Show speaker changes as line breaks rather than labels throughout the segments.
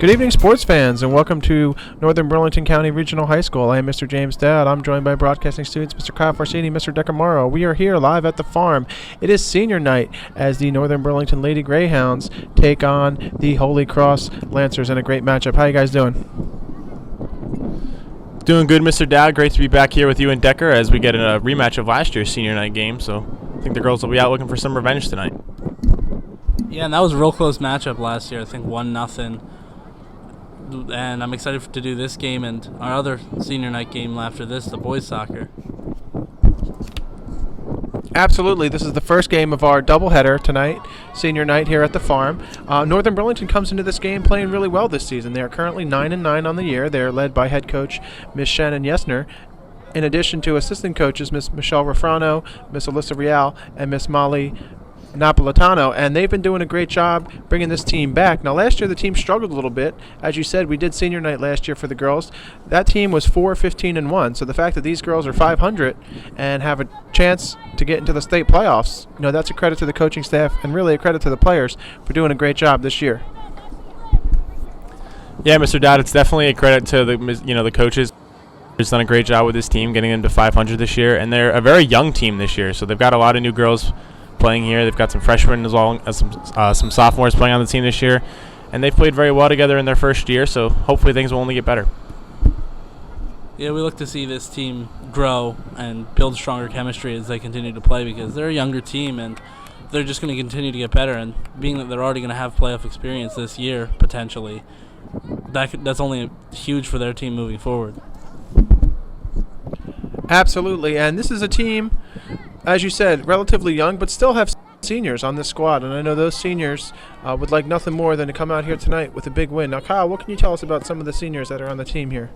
Good evening, sports fans, and welcome to Northern Burlington County Regional High School. I am Mr. James Dowd. I'm joined by broadcasting students Mr. Kyle Farsini, Mr. Decamaro. We are here live at the farm. It is senior night as the Northern Burlington Lady Greyhounds take on the Holy Cross Lancers in a great matchup. How you guys doing?
Doing good, Mr. Dowd. Great to be back here with you and Decker as we get a rematch of last year's senior night game. So I think the girls will be out looking for some revenge tonight.
Yeah, and that was a real close matchup last year. I think 1-0. And I'm excited to do this game and our other senior night game after this, the boys soccer.
Absolutely. This is the first game of our doubleheader tonight, senior night here at the farm. Northern Burlington comes into this game playing really well this season. They are currently 9-9 on the year. They are led by head coach Miss Shannon Yesner, in addition to assistant coaches Miss Michelle Rafrano, Miss Alyssa Real, and Miss Molly Napolitano, and they've been doing a great job bringing this team back. Now, last year the team struggled a little bit. As you said, we did senior night last year for the girls. That team was 4-15-1. So the fact that these girls are 500 and have a chance to get into the state playoffs, that's a credit to the coaching staff and really a credit to the players for doing a great job this year.
Yeah, Mr. Dowd, it's definitely a credit to the coaches. They've done a great job with this team, getting them to 500 this year, and they're a very young team this year. So they've got a lot of new girls playing here. They've got some freshmen as well as some sophomores playing on the team this year, and they've played very well together in their first year, so hopefully things will only get better.
Yeah, we look to see this team grow and build stronger chemistry as they continue to play, because they're a younger team and they're just going to continue to get better, and being that they're already going to have playoff experience this year potentially, that's only huge for their team moving forward.
Absolutely, and this is a team, as you said, relatively young, but still have seniors on this squad. And I know those seniors would like nothing more than to come out here tonight with a big win. Now, Kyle, what can you tell us about some of the seniors that are on the team here?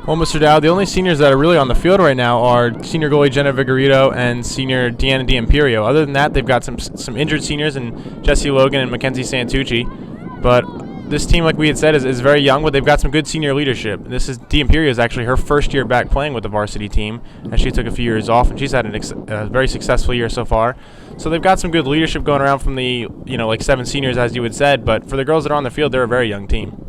Well, Mr. Dowd, the only seniors that are really on the field right now are senior goalie Jenna Vigorito and senior Deanna D'Imperio. Other than that, they've got some injured seniors in Jesse Logan and Mackenzie Santucci. But this team, like we had said, is very young, but they've got some good senior leadership. This is D'Imperio is actually her first year back playing with the varsity team, and she took a few years off, and she's had a very successful year so far. So they've got some good leadership going around from the, like 7 seniors, as you had said, but for the girls that are on the field, they're a very young team.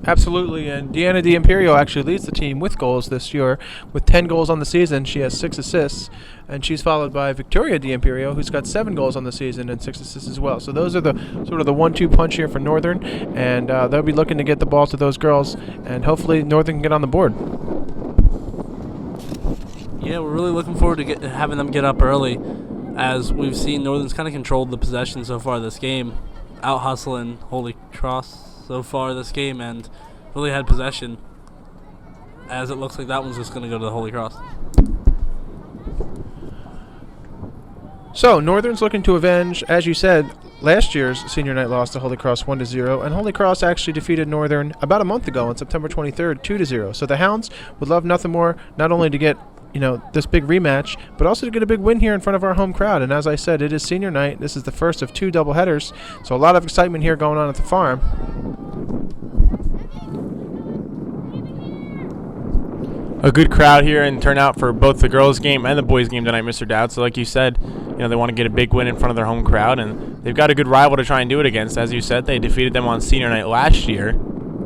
Absolutely, and Deanna D'Imperio actually leads the team with goals this year. With 10 goals on the season, she has 6 assists, and she's followed by Victoria D'Imperio, who's got 7 goals on the season and 6 assists as well. So those are the sort of the 1-2 punch here for Northern, and they'll be looking to get the ball to those girls, and hopefully Northern can get on the board.
Yeah, we're really looking forward to having them get up early, as we've seen Northern's kind of controlled the possession so far this game, out hustling Holy Cross so far this game, and really had possession, as it looks like that one's just going to go to the Holy Cross.
So Northern's looking to avenge, as you said, last year's senior night loss to Holy Cross 1-0, and Holy Cross actually defeated Northern about a month ago on September 23rd 2-0. So the Hounds would love nothing more not only to get this big rematch, but also to get a big win here in front of our home crowd. And as I said, it is senior night. This is the first of 2 doubleheaders, so a lot of excitement here going on at the farm.
A good crowd here and turnout for both the girls' game and the boys' game tonight, Mr. Dowd. So like you said, they want to get a big win in front of their home crowd, and they've got a good rival to try and do it against. As you said, they defeated them on senior night last year.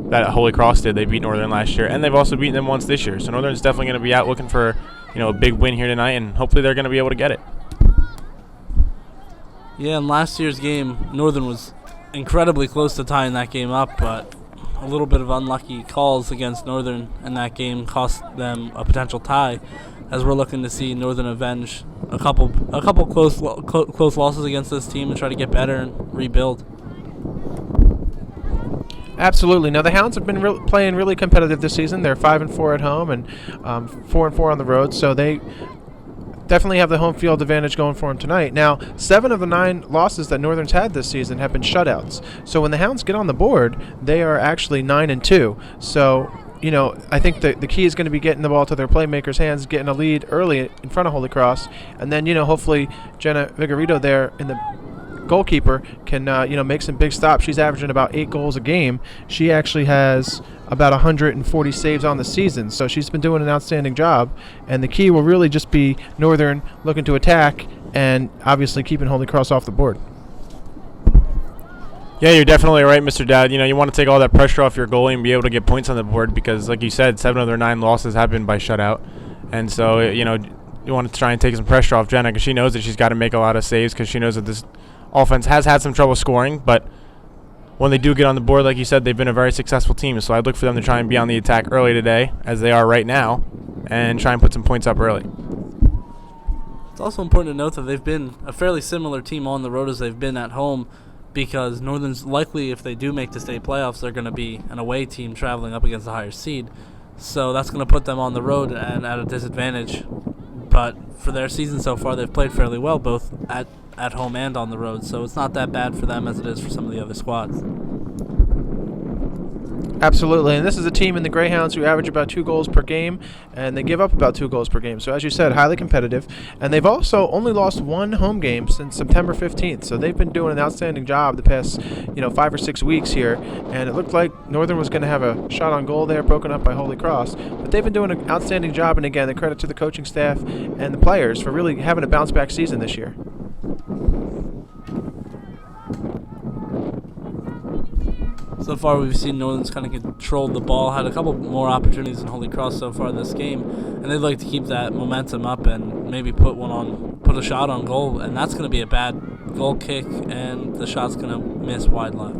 That Holy Cross did. They beat Northern last year, and they've also beaten them once this year. So Northern's definitely going to be out looking for a big win here tonight, and hopefully they're going to be able to get it.
Yeah, in last year's game, Northern was incredibly close to tying that game up, but a little bit of unlucky calls against Northern in that game cost them a potential tie, as we're looking to see Northern avenge a couple close losses against this team and try to get better and rebuild.
Absolutely. Now the Hounds have been playing really competitive this season. They're 5-4 at home and 4-4 on the road, so they definitely have the home field advantage going for them tonight. Now, 7 of the 9 losses that Northern's had this season have been shutouts. So when the Hounds get on the board, they are actually 9-2. So, I think the key is going to be getting the ball to their playmakers' hands, getting a lead early in front of Holy Cross, and then, hopefully Jenna Vigorito there in the goalkeeper can make some big stops. She's averaging about 8 goals a game. She actually has about 140 saves on the season, so she's been doing an outstanding job, and the key will really just be Northern looking to attack and obviously keeping Holy Cross off the board.
Yeah, you're definitely right, Mr. Dowd. You want to take all that pressure off your goalie and be able to get points on the board because, like you said, 7 of their 9 losses have been by shutout. And so, you want to try and take some pressure off Jenna because she knows that she's got to make a lot of saves because she knows that this offense has had some trouble scoring. But when they do get on the board, like you said, they've been a very successful team. So I'd look for them to try and be on the attack early today, as they are right now, and try and put some points up early.
It's also important to note that they've been a fairly similar team on the road as they've been at home, because Northern's likely, if they do make the state playoffs, they're going to be an away team traveling up against a higher seed. So that's going to put them on the road and at a disadvantage. But for their season so far, they've played fairly well, both at home and on the road. So it's not that bad for them as it is for some of the other squads.
Absolutely, and this is a team in the Greyhounds who average about 2 goals per game, and they give up about 2 goals per game. So as you said, highly competitive, and they've also only lost 1 home game since September 15th. So they've been doing an outstanding job the past 5 or 6 weeks here, and it looked like Northern was going to have a shot on goal there, broken up by Holy Cross. But they've been doing an outstanding job, and again, the credit to the coaching staff and the players for really having a bounce-back season this year.
So far, we've seen Northern's kind of controlled the ball, had a couple more opportunities than Holy Cross so far this game, and they'd like to keep that momentum up and maybe put a shot on goal, and that's going to be a bad goal kick, and the shot's going to miss wide left.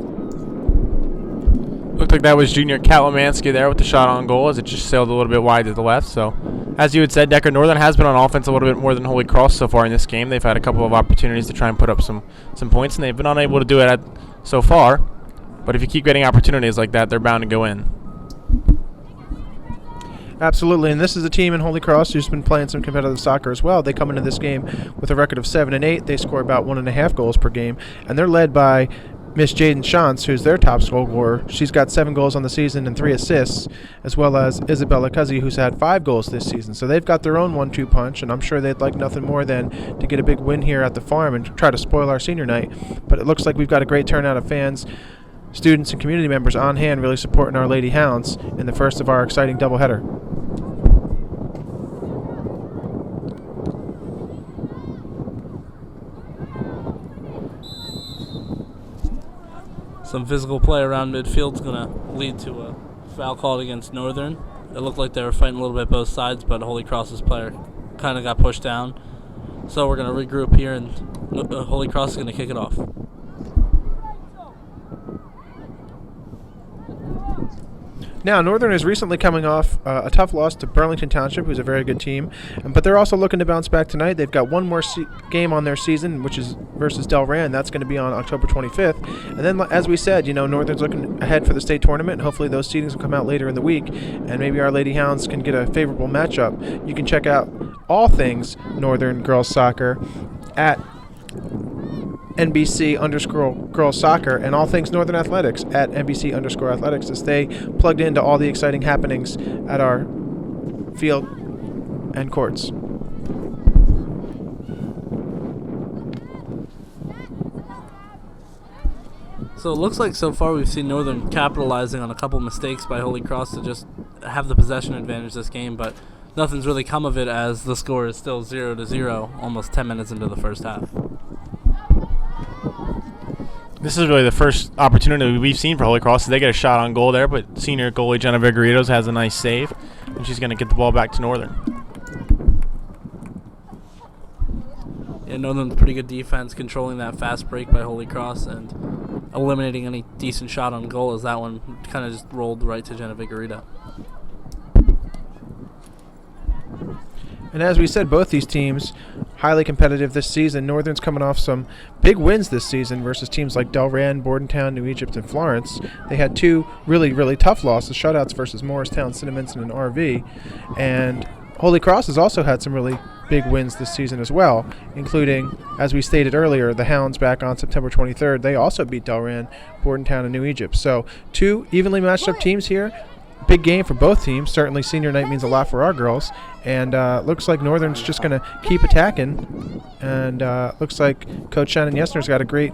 Looked like that was Junior Katlamanski there with the shot on goal, as it just sailed a little bit wide to the left. So, as you had said, Decker, Northern has been on offense a little bit more than Holy Cross so far in this game. They've had a couple of opportunities to try and put up some points, and they've been unable to do it so far. But if you keep getting opportunities like that, they're bound to go in.
Absolutely, and this is a team in Holy Cross who's been playing some competitive soccer as well. They come into this game with a record of 7-8. They score about 1.5 goals per game, and they're led by Miss Jaden Shantz, who's their top scorer. She's got 7 goals on the season and 3 assists, as well as Isabella Cuzzy, who's had 5 goals this season. So they've got their own 1-2 punch, and I'm sure they'd like nothing more than to get a big win here at the farm and try to spoil our senior night. But it looks like we've got a great turnout of fans, students, and community members on hand really supporting our Lady Hounds in the first of our exciting doubleheader.
Some physical play around midfield's going to lead to a foul called against Northern. It looked like they were fighting a little bit both sides, but Holy Cross's player kind of got pushed down. So we're going to regroup here, and Holy Cross is going to kick it off.
Now, Northern is recently coming off a tough loss to Burlington Township, who's a very good team, but they're also looking to bounce back tonight. They've got one more game on their season, which is versus Delran. That's going to be on October 25th. And then, as we said, Northern's looking ahead for the state tournament. Hopefully those seedings will come out later in the week, and maybe our Lady Hounds can get a favorable matchup. You can check out all things Northern girls soccer at NBC_girls soccer, and all things Northern athletics at NBC_athletics to stay plugged into all the exciting happenings at our field and courts.
So it looks like so far we've seen Northern capitalizing on a couple mistakes by Holy Cross to just have the possession advantage this game, but nothing's really come of it as the score is still 0-0 almost 10 minutes into the first half.
This is really the first opportunity we've seen for Holy Cross. So they get a shot on goal there, but senior goalie Jenna Vigoritos has a nice save, and she's going to get the ball back to Northern.
Yeah, Northern's pretty good defense, controlling that fast break by Holy Cross and eliminating any decent shot on goal, as that one kind of just rolled right to Jenna Vigorito.
And as we said, both these teams highly competitive this season. Northern's coming off some big wins this season versus teams like Delran, Bordentown, New Egypt, and Florence. They had 2 really, really tough losses, shutouts versus Morristown, Cinnaminson, and RV. And Holy Cross has also had some really big wins this season as well, including, as we stated earlier, the Hounds back on September 23rd. They also beat Delran, Bordentown, and New Egypt. So 2 evenly matched up teams here. Big game for both teams. Certainly senior night means a lot for our girls, and looks like Northern's just going to keep attacking, and looks like Coach Shannon Yesner's got a great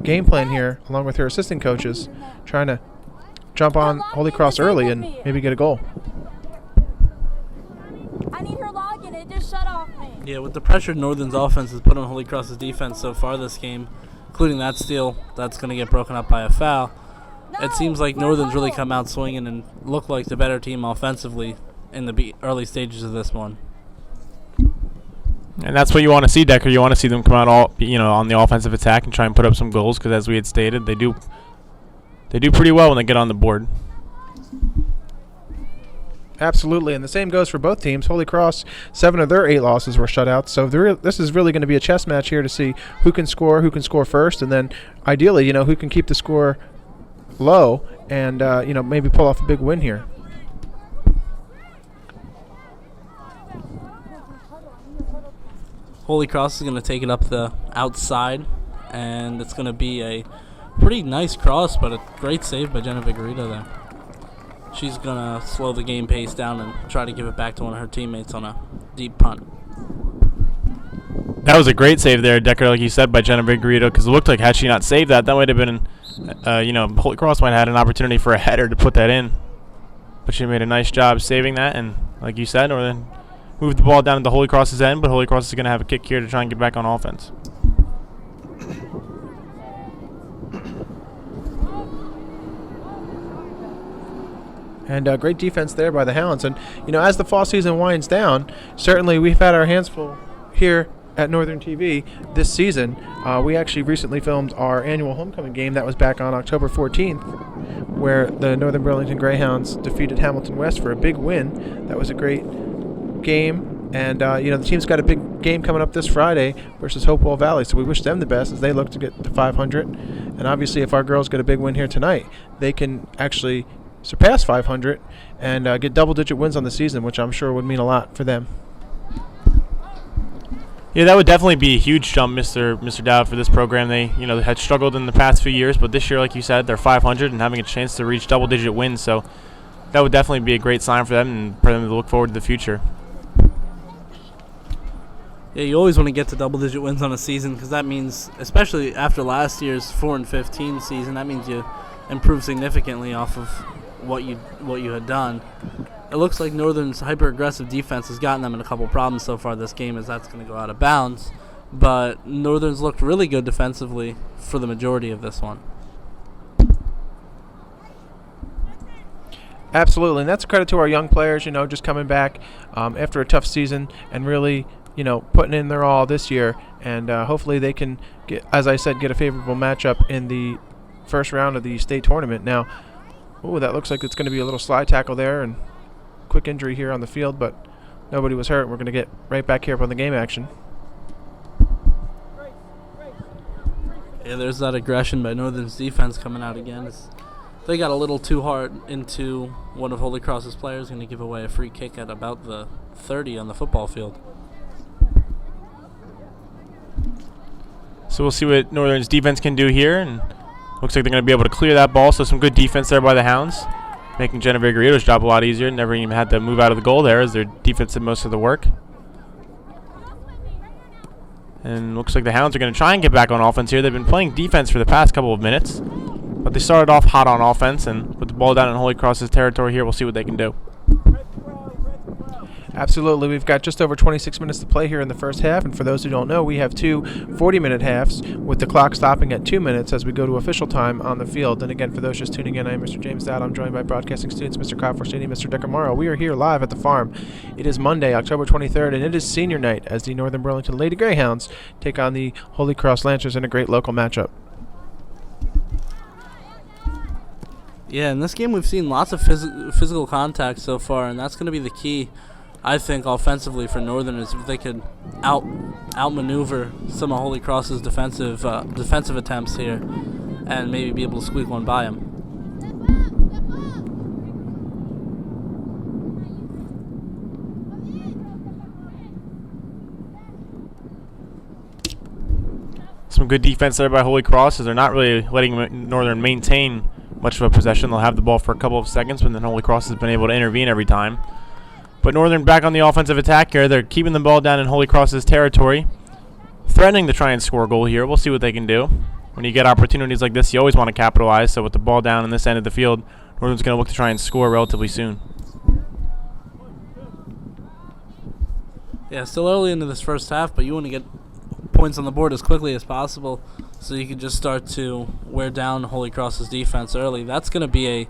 game plan here along with her assistant coaches, trying to jump on Holy Cross early and maybe get a goal.
I need her login. It just shut off me.
Yeah, with the pressure Northern's offense has put on Holy Cross's defense so far this game, including that steal that's going to get broken up by a foul. It seems like Northern's really come out swinging and look like the better team offensively in the early stages of this one.
And that's what you want to see, Decker. You want to see them come out on the offensive attack and try and put up some goals because, as we had stated, they do pretty well when they get on the board.
Absolutely, and the same goes for both teams. Holy Cross, 7 of their 8 losses were shutouts, so this is really going to be a chess match here to see who can score first, and then ideally, who can keep the score low and, maybe pull off a big win here.
Holy Cross is going to take it up the outside, and it's going to be a pretty nice cross, but a great save by Jenna Vigorito there. She's going to slow the game pace down and try to give it back to one of her teammates on a deep punt.
That was a great save there, Decker, like you said, by Jenna Vigorito, because it looked like had she not saved that might have been, Holy Cross might have had an opportunity for a header to put that in. But she made a nice job saving that, and like you said, Northern moved the ball down to Holy Cross's end, but Holy Cross is going to have a kick here to try and get back on offense.
And great defense there by the Hounds. And, as the fall season winds down, certainly we've had our hands full here at Northern TV this season. We actually recently filmed our annual homecoming game that was back on October 14th, where the Northern Burlington Greyhounds defeated Hamilton West for a big win. That was a great game. And, the team's got a big game coming up this Friday versus Hopewell Valley, so we wish them the best as they look to get to 500. And obviously if our girls get a big win here tonight, they can actually surpass 500 and get double-digit wins on the season, which I'm sure would mean a lot for them.
Yeah, that would definitely be a huge jump, Mr. Dowd, for this program. They, had struggled in the past few years, but this year, like you said, they're 500 and having a chance to reach double-digit wins. So that would definitely be a great sign for them and for them to look forward to the future.
Yeah, you always want to get to double-digit wins on a season because that means, especially after last year's 4-15 season, that means you improve significantly off of what you had done. It looks like Northern's hyper-aggressive defense has gotten them in a couple problems so far this game, as that's going to go out of bounds. But Northern's looked really good defensively for the majority of this one.
Absolutely, and that's a credit to our young players, just coming back after a tough season and really, putting in their all this year. And hopefully they can, get a favorable matchup in the first round of the state tournament. Now, that looks like it's going to be a little slide tackle there and quick injury here on the field, but nobody was hurt. We're going to get right back here up on the game action.
Yeah, there's that aggression by Northern's defense coming out again. They got a little too hard into one of Holy Cross's players, going to give away a free kick at about the 30 on the football field.
So we'll see what Northern's defense can do here, and looks like they're going to be able to clear that ball, so some good defense there by the Hounds, making Jenna Vigorito's job a lot easier. Never even had to move out of the goal there as their defense did most of the work. And looks like the Hounds are going to try and get back on offense here. They've been playing defense for the past couple of minutes, but they started off hot on offense, and with the ball down in Holy Cross's territory here, we'll see what they can do.
Absolutely. We've got just over 26 minutes to play here in the first half, and for those who don't know, we have two 40-minute halves with the clock stopping at 2 minutes as we go to official time on the field. And again, for those just tuning in, I am Mr. James Dowd. I'm joined by broadcasting students Mr. Kyle Forsini, Mr. Decker Morrow. We are here live at the farm. It is Monday, October 23rd, and it is senior night as the Northern Burlington Lady Greyhounds take on the Holy Cross Lancers in a great local matchup.
Yeah, in this game we've seen lots of physical contact so far, and that's going to be the key, I think, offensively for Northern, is if they could outmaneuver some of Holy Cross's defensive attempts here and maybe be able to squeak one by them.
Some good defense there by Holy Cross, as they're not really letting Northern maintain much of a possession. They'll have the ball for a couple of seconds, but then Holy Cross has been able to intervene every time. But Northern back on the offensive attack here. They're keeping the ball down in Holy Cross's territory, threatening to try and score a goal here. We'll see what they can do. When you get opportunities like this, you always want to capitalize. So with the ball down in this end of the field, Northern's going to look to try and score relatively soon. Yeah,
still early into this first half, but you want to get points on the board as quickly as possible so you can just start to wear down Holy Cross's defense early. That's going to be a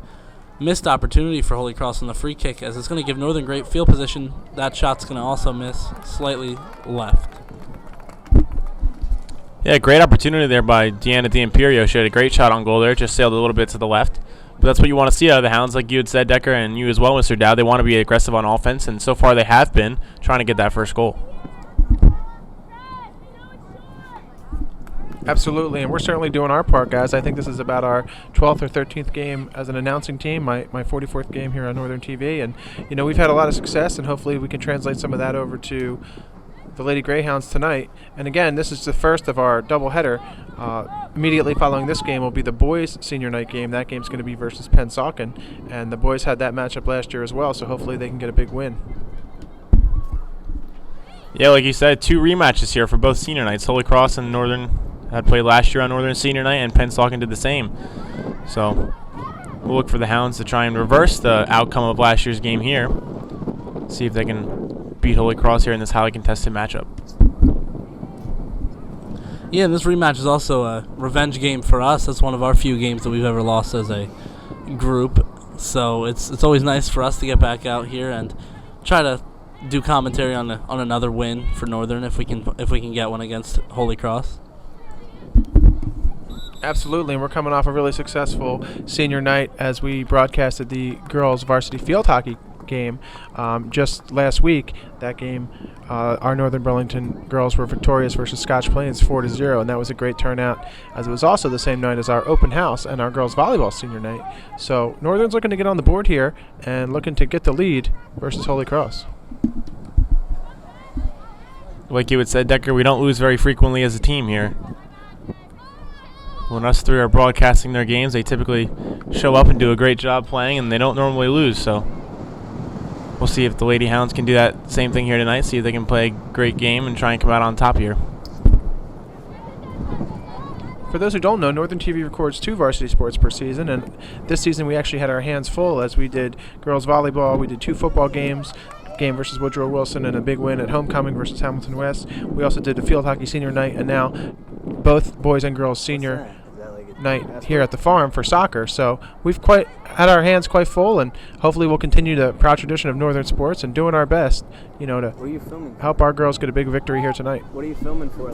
missed opportunity for Holy Cross on the free kick, as it's going to give Northern great field position. That shot's going to also miss slightly left.
Yeah, great opportunity there by Deanna D'Imperio. She had a great shot on goal there, just sailed a little bit to the left. But that's what you want to see out of the Hounds, like you had said, Decker, and you as well, Mr. Dowd. They want to be aggressive on offense, and so far they have been trying to get that first goal.
Absolutely, and we're certainly doing our part, guys. I think this is about our 12th or 13th game as an announcing team, my 44th game here on Northern TV. And, we've had a lot of success, and hopefully we can translate some of that over to the Lady Greyhounds tonight. And again, this is the first of our doubleheader. Immediately following this game will be the boys' senior night game. That game's going to be versus Pennsauken, and the boys had that matchup last year as well, so hopefully they can get a big win.
Yeah, like you said, 2 rematches here for both senior nights. Holy Cross and Northern had played last year on Northern Senior Night, and Pennsauken did the same. So we'll look for the Hounds to try and reverse the outcome of last year's game here. See if they can beat Holy Cross here in this highly contested matchup.
Yeah, and this rematch is also a revenge game for us. That's one of our few games that we've ever lost as a group. So it's always nice for us to get back out here and try to do commentary on another win for Northern if we can get one against Holy Cross.
Absolutely, and we're coming off a really successful senior night as we broadcasted the girls' varsity field hockey game just last week. That game, our Northern Burlington girls were victorious versus Scotch Plains 4-0, and that was a great turnout, as it was also the same night as our open house and our girls' volleyball senior night. So Northern's looking to get on the board here and looking to get the lead versus Holy Cross.
Like you had said, Decker, we don't lose very frequently as a team here. When us three are broadcasting their games, they typically show up and do a great job playing, and they don't normally lose. So we'll see if the Lady Hounds can do that same thing here tonight, see if they can play a great game and try and come out on top here.
For those who don't know, Northern TV records 2 varsity sports per season, and this season we actually had our hands full as we did girls volleyball, we did 2 football games, game versus Woodrow Wilson, and a big win at homecoming versus Hamilton West. We also did the field hockey senior night, and now both boys and girls senior night here at the farm for soccer. So we've quite had our hands quite full, and hopefully we'll continue the proud tradition of Northern sports and doing our best, to help our girls get a big victory here tonight.
What are you filming for?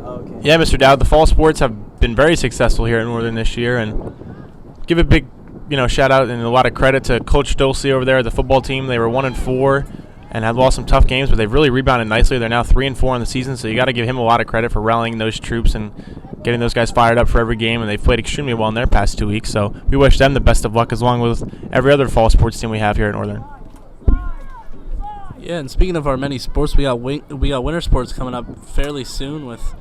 Oh, okay.
Yeah, Mr. Dowd, the fall sports have been very successful here at Northern this year, and give a big shout out and a lot of credit to Coach Dulce over there at the football team. They were 1-4 and had lost some tough games, but they've really rebounded nicely. They're now 3-4 in the season, so you got to give him a lot of credit for rallying those troops and getting those guys fired up for every game, and they've played extremely well in their past 2 weeks. So we wish them the best of luck, as long with every other fall sports team we have here at Northern.
Yeah, and speaking of our many sports, we got winter sports coming up fairly soon with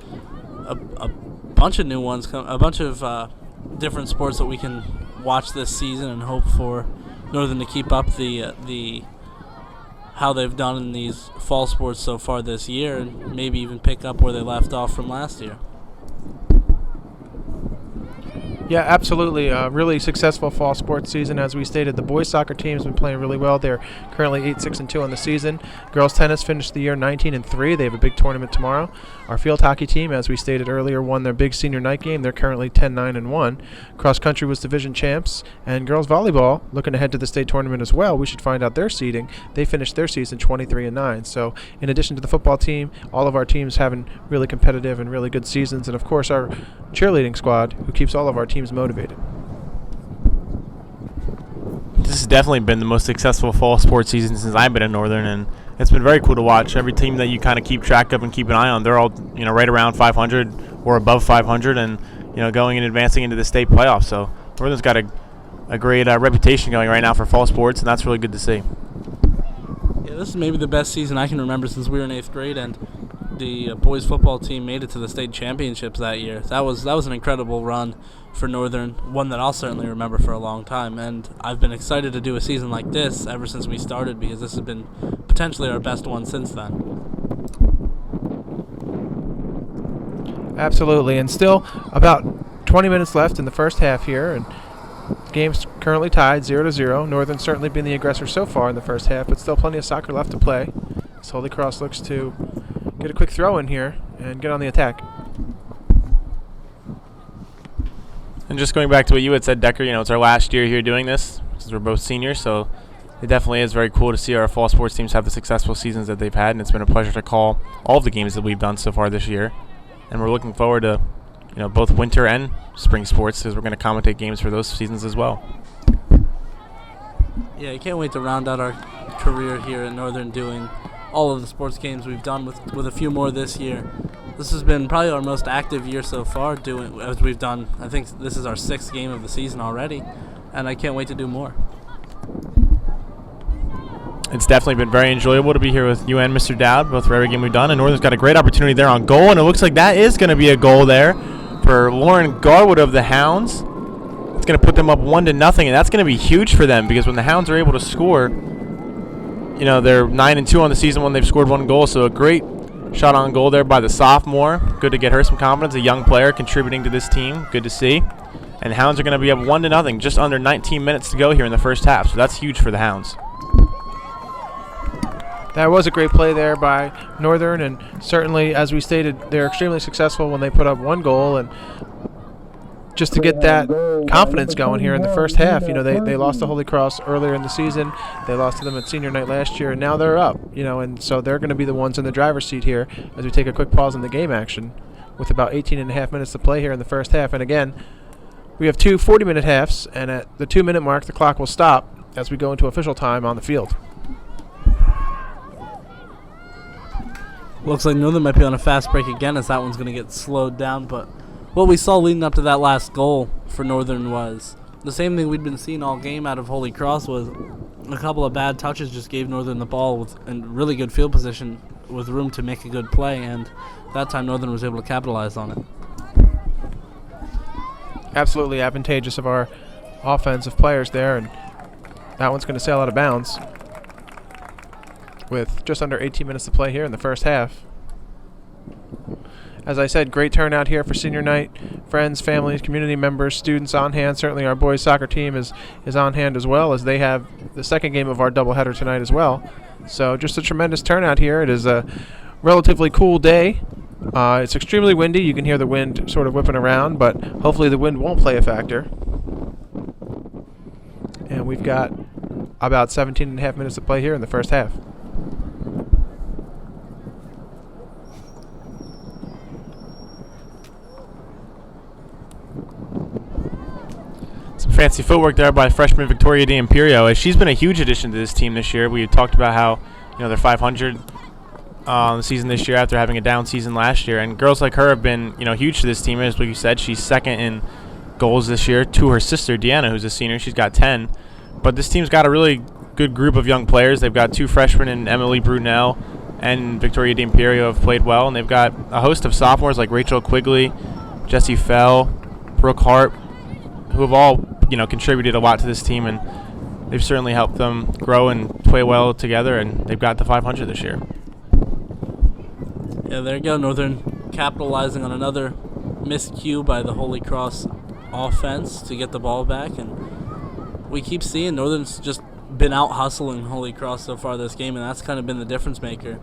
a bunch of new ones, a bunch of different sports that we can watch this season, and hope for Northern to keep up the how they've done in these fall sports so far this year, and maybe even pick up where they left off from last year.
Yeah, absolutely. Really successful fall sports season. As we stated, the boys soccer team has been playing really well. They're currently 8-6-2 on the season. Girls tennis finished the year 19-3. They have a big tournament tomorrow. Our field hockey team, as we stated earlier, won their big senior night game. They're currently 10-9-1. Cross country was division champs, and girls volleyball looking ahead to the state tournament as well. We should find out their seeding. They finished their season 23-9. So, in addition to the football team, all of our teams having really competitive and really good seasons, and of course our cheerleading squad, who keeps all of our teams motivated.
This has definitely been the most successful fall sports season since I've been at Northern, and it's been very cool to watch. Every team that you kind of keep track of and keep an eye on, they're all right around 500 or above 500, and going and advancing into the state playoffs. So Northern's got a great reputation going right now for fall sports, and that's really good to see.
Yeah, this is maybe the best season I can remember since we were in 8th grade, and the boys football team made it to the state championships that year. That was an incredible run for Northern, one that I'll certainly remember for a long time, and I've been excited to do a season like this ever since we started, because this has been potentially our best one since then.
Absolutely, and still about 20 minutes left in the first half here, and the game's currently tied 0-0. Northern's certainly been the aggressor so far in the first half, but still plenty of soccer left to play. So Holy Cross looks to get a quick throw in here and get on the attack.
And just going back to what you had said, Decker, it's our last year here doing this since we're both seniors, so it definitely is very cool to see our fall sports teams have the successful seasons that they've had, and it's been a pleasure to call all of the games that we've done so far this year. And we're looking forward to, both winter and spring sports, because we're going to commentate games for those seasons as well.
Yeah, I can't wait to round out our career here at Northern doing all of the sports games we've done with a few more this year. This has been probably our most active year so far as we've done. I think this is our 6th game of the season already, and I can't wait to do more.
It's definitely been very enjoyable to be here with you and Mr. Dowd, both for every game we've done. And Northern's got a great opportunity there on goal, and it looks like that is going to be a goal there for Lauren Garwood of the Hounds. It's going to put them up 1-0, and that's going to be huge for them because when the Hounds are able to score, they're 9-2 on the season when they've scored 1 goal. So a great shot on goal there by the sophomore. Good to get her some confidence. A young player contributing to this team. Good to see. And the Hounds are going to be up 1-0, just under 19 minutes to go here in the first half. So that's huge for the Hounds.
That was a great play there by Northern, and certainly, as we stated, they're extremely successful when they put up 1 goal, and just to get that confidence going here in the first half. They lost to Holy Cross earlier in the season. They lost to them at senior night last year, and now they're up, and so they're going to be the ones in the driver's seat here as we take a quick pause in the game action with about 18 and a half minutes to play here in the first half. And again, we have 2 40-minute halves, and at the 2-minute mark, the clock will stop as we go into official time on the field.
Looks like Northern might be on a fast break again as that one's going to get slowed down, but what we saw leading up to that last goal for Northern was the same thing we'd been seeing all game out of Holy Cross. Was a couple of bad touches just gave Northern the ball in really good field position with room to make a good play, and that time Northern was able to capitalize on it.
Absolutely advantageous of our offensive players there, and that one's going to sail out of bounds with just under 18 minutes to play here in the first half. As I said, great turnout here for senior night. Friends, families, community members, students on hand. Certainly our boys soccer team is on hand as well, as they have the second game of our doubleheader tonight as well. So just a tremendous turnout here. It is a relatively cool day. It's extremely windy. You can hear the wind sort of whipping around, but hopefully the wind won't play a factor. And we've got about 17 and a half minutes to play here in the first half.
Some fancy footwork there by freshman Victoria D'Imperio, as she's been a huge addition to this team this year. We talked about how they're 500 on the season this year after having a down season last year, and girls like her have been huge to this team. As like you said, she's second in goals this year to her sister Deanna, who's a senior. She's got 10, but this team's got a really good group of young players. They've got 2 freshmen in Emily Brunel and Victoria D'Imperio have played well, and they've got a host of sophomores like Rachel Quigley, Jessie Fell, Brooke Hart, who have all contributed a lot to this team, and they've certainly helped them grow and play well together, and they've got the 500 this year.
Yeah, there you go. Northern capitalizing on another miscue by the Holy Cross offense to get the ball back, and we keep seeing Northern's just been out hustling Holy Cross so far this game, and that's kind of been the difference maker.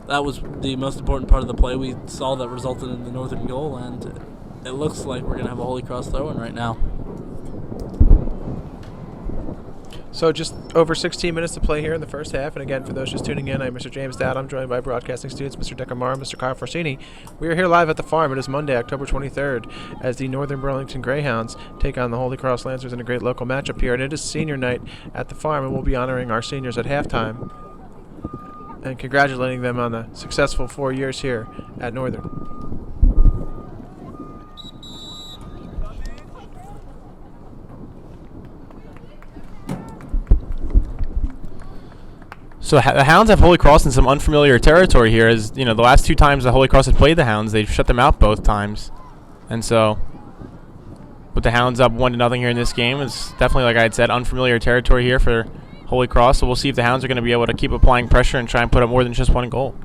That was the most important part of the play we saw that resulted in the Northern goal, and it looks like we're going to have a Holy Cross throw-in right now.
So just over 16 minutes to play here in the first half. And again, for those just tuning in, I'm Mr. James Dowd. I'm joined by broadcasting students Mr. Decker Marr and Mr. Kyle Forsini. We are here live at the farm. It is Monday, October 23rd, as the Northern Burlington Greyhounds take on the Holy Cross Lancers in a great local matchup here. And it is senior night at the farm, and we'll be honoring our seniors at halftime and congratulating them on the successful 4 years here at Northern.
So the Hounds have Holy Cross in some unfamiliar territory here. As the last 2 times the Holy Cross have played the Hounds, they've shut them out both times. And so, with the Hounds up 1-0 here in this game, it's definitely, like I had said, unfamiliar territory here for Holy Cross. So we'll see if the Hounds are going to be able to keep applying pressure and try and put up more than just 1 goal.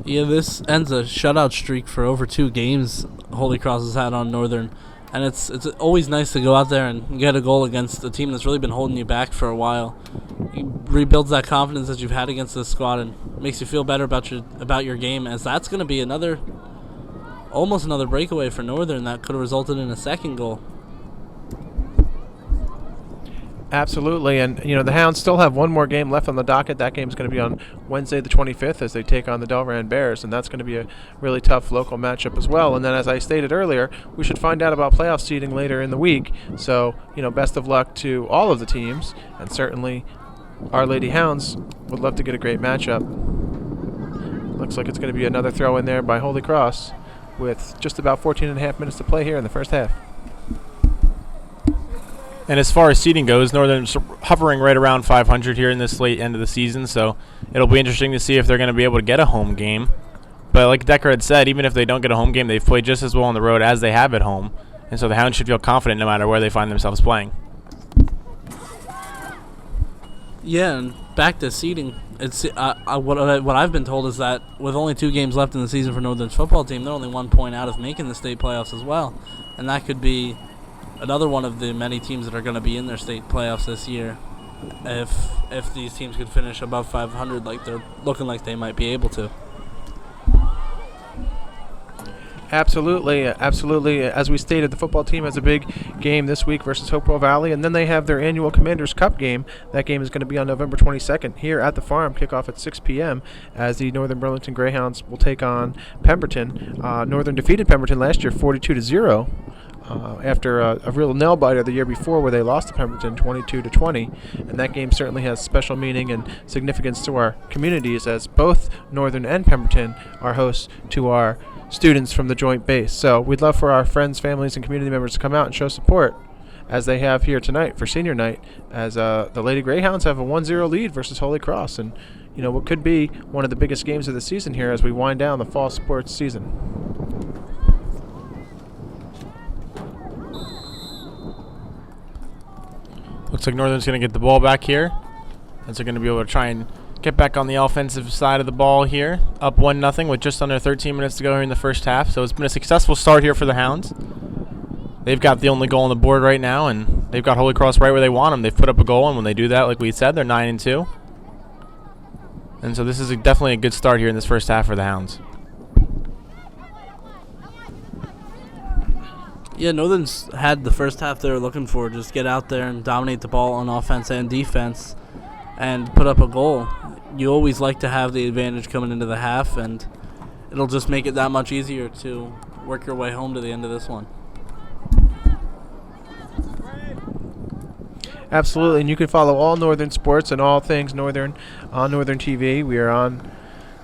Yeah, this ends a shutout streak for over 2 games Holy Cross has had on Northern. And it's always nice to go out there and get a goal against a team that's really been holding you back for a while. It rebuilds that confidence that you've had against this squad and makes you feel better about your game, as that's going to be another almost another breakaway for Northern that could have resulted in a second goal.
Absolutely, and the Hounds still have one more game left on the docket. That game is going to be on Wednesday the 25th as they take on the Delran Bears, and that's going to be a really tough local matchup as well. And then, as I stated earlier, we should find out about playoff seeding later in the week. So, best of luck to all of the teams, and certainly our Lady Hounds would love to get a great matchup. Looks like it's going to be another throw in there by Holy Cross with just about 14 and a half minutes to play here in the first half.
And as far as seeding goes, Northern's hovering right around 500 here in this late end of the season, so it'll be interesting to see if they're going to be able to get a home game. But like Decker had said, even if they don't get a home game, they've played just as well on the road as they have at home, and so the Hounds should feel confident no matter where they find themselves playing.
Yeah, and back to seeding, it's what I've been told is that with only 2 games left in the season for Northern's football team, they're only 1 point out of making the state playoffs as well, and that could be another one of the many teams that are going to be in their state playoffs this year. If these teams could finish above 500, like they're looking like they might be able to.
Absolutely. As we stated, the football team has a big game this week versus Hopewell Valley, and then they have their annual Commanders Cup game. That game is going to be on November 22nd here at the farm, kickoff at 6 p.m. as the Northern Burlington Greyhounds will take on Pemberton. Northern defeated Pemberton last year 42-0. After a real nail-biter the year before where they lost to Pemberton 22-20. And that game certainly has special meaning and significance to our communities as both Northern and Pemberton are hosts to our students from the joint base. So we'd love for our friends, families, and community members to come out and show support as they have here tonight for senior night as the Lady Greyhounds have a 1-0 lead versus Holy Cross. And, what could be one of the biggest games of the season here as we wind down the fall sports season.
Looks like Northern's going to get the ball back here, as they're going to be able to try and get back on the offensive side of the ball here. Up 1-0 with just under 13 minutes to go here in the first half. So it's been a successful start here for the Hounds. They've got the only goal on the board right now, and they've got Holy Cross right where they want them. They've put up a goal, and when they do that, like we said, they're 9-2. And so this is definitely a good start here in this first half for the Hounds.
Yeah, Northern's had the first half they were looking for, just get out there and dominate the ball on offense and defense and put up a goal. You always like to have the advantage coming into the half, and it'll just make it that much easier to work your way home to the end of this one.
Absolutely, and you can follow all Northern sports and all things Northern on Northern TV. We are on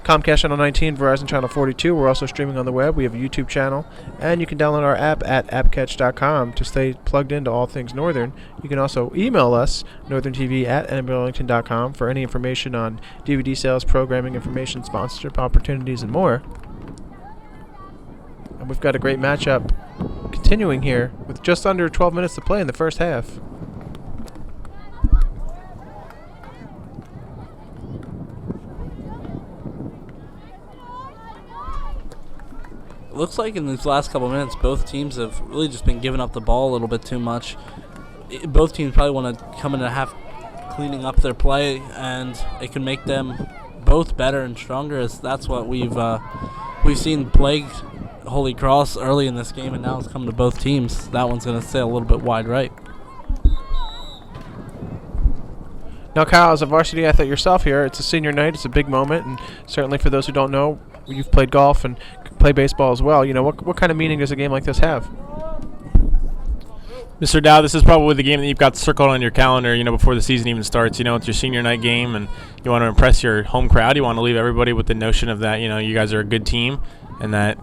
Comcast Channel 19, Verizon Channel 42. We're also streaming on the web. We have a YouTube channel, and you can download our app at appcatch.com to stay plugged into all things Northern. You can also email us, northerntv@nburlington.com, for any information on DVD sales, programming information, sponsorship opportunities, and more. And we've got a great matchup continuing here with just under 12 minutes to play in the first half.
Looks like in these last couple minutes, both teams have really just been giving up the ball a little bit too much. Both teams probably want to come into half cleaning up their play, and it can make them both better and stronger. As that's what we've seen plagued Holy Cross early in this game, and now it's come to both teams. That one's going to stay a little bit wide right.
Now, Kyle, as a varsity athlete yourself here, it's a senior night. It's a big moment, and certainly for those who don't know, you've played golf and play baseball as well. What kind of meaning does a game like this have?
Mr. Dow, this is probably the game that you've got circled on your calendar, before the season even starts. It's your senior night game, and you want to impress your home crowd. You want to leave everybody with the notion of that, you guys are a good team, and that,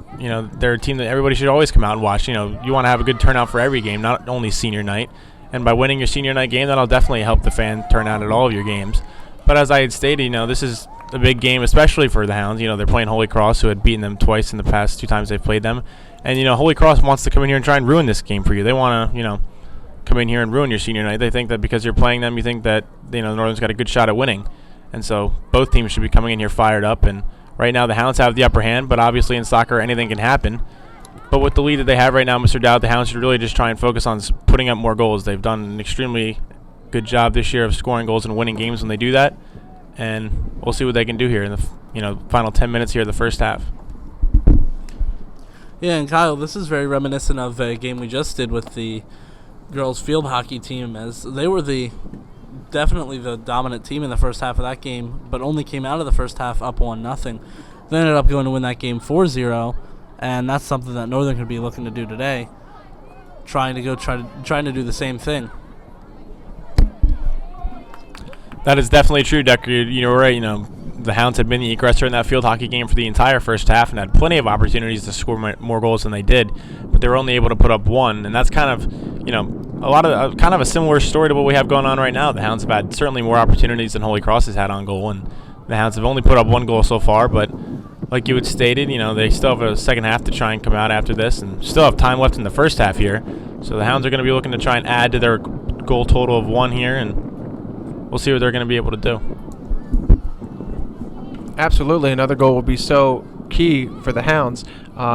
they're a team that everybody should always come out and watch. You want to have a good turnout for every game, not only senior night. And by winning your senior night game, that'll definitely help the fan turnout at all of your games. But as I had stated, this is a big game, especially for the Hounds. They're playing Holy Cross, who had beaten them twice in the past 2 times they've played them. And, Holy Cross wants to come in here and try and ruin this game for you. They want to, come in here and ruin your senior night. They think that because you're playing them, you think that, Northern's got a good shot at winning. And so both teams should be coming in here fired up. And right now the Hounds have the upper hand, but obviously in soccer anything can happen. But with the lead that they have right now, Mr. Dowd, the Hounds should really just try and focus on putting up more goals. They've done an extremely good job this year of scoring goals and winning games when they do that. And we'll see what they can do here in the final 10 minutes here of the first half.
Yeah, and Kyle, this is very reminiscent of a game we just did with the girls field hockey team, as they were definitely the dominant team in the first half of that game, but only came out of the first half up 1-0. They ended up going to win that game 4-0, and that's something that Northern could be looking to do today, trying to do the same thing.
That is definitely true, Decker. You're right. The Hounds had been the aggressor in that field hockey game for the entire first half and had plenty of opportunities to score more goals than they did, but they were only able to put up one. And that's kind of, kind of a similar story to what we have going on right now. The Hounds have had certainly more opportunities than Holy Cross has had on goal, and the Hounds have only put up one goal so far. But like you had stated, they still have a second half to try and come out after this, and still have time left in the first half here. So the Hounds are going to be looking to try and add to their goal total of 1 here, and we'll see what they're going to be able to do.
Absolutely, another goal will be so key for the Hounds.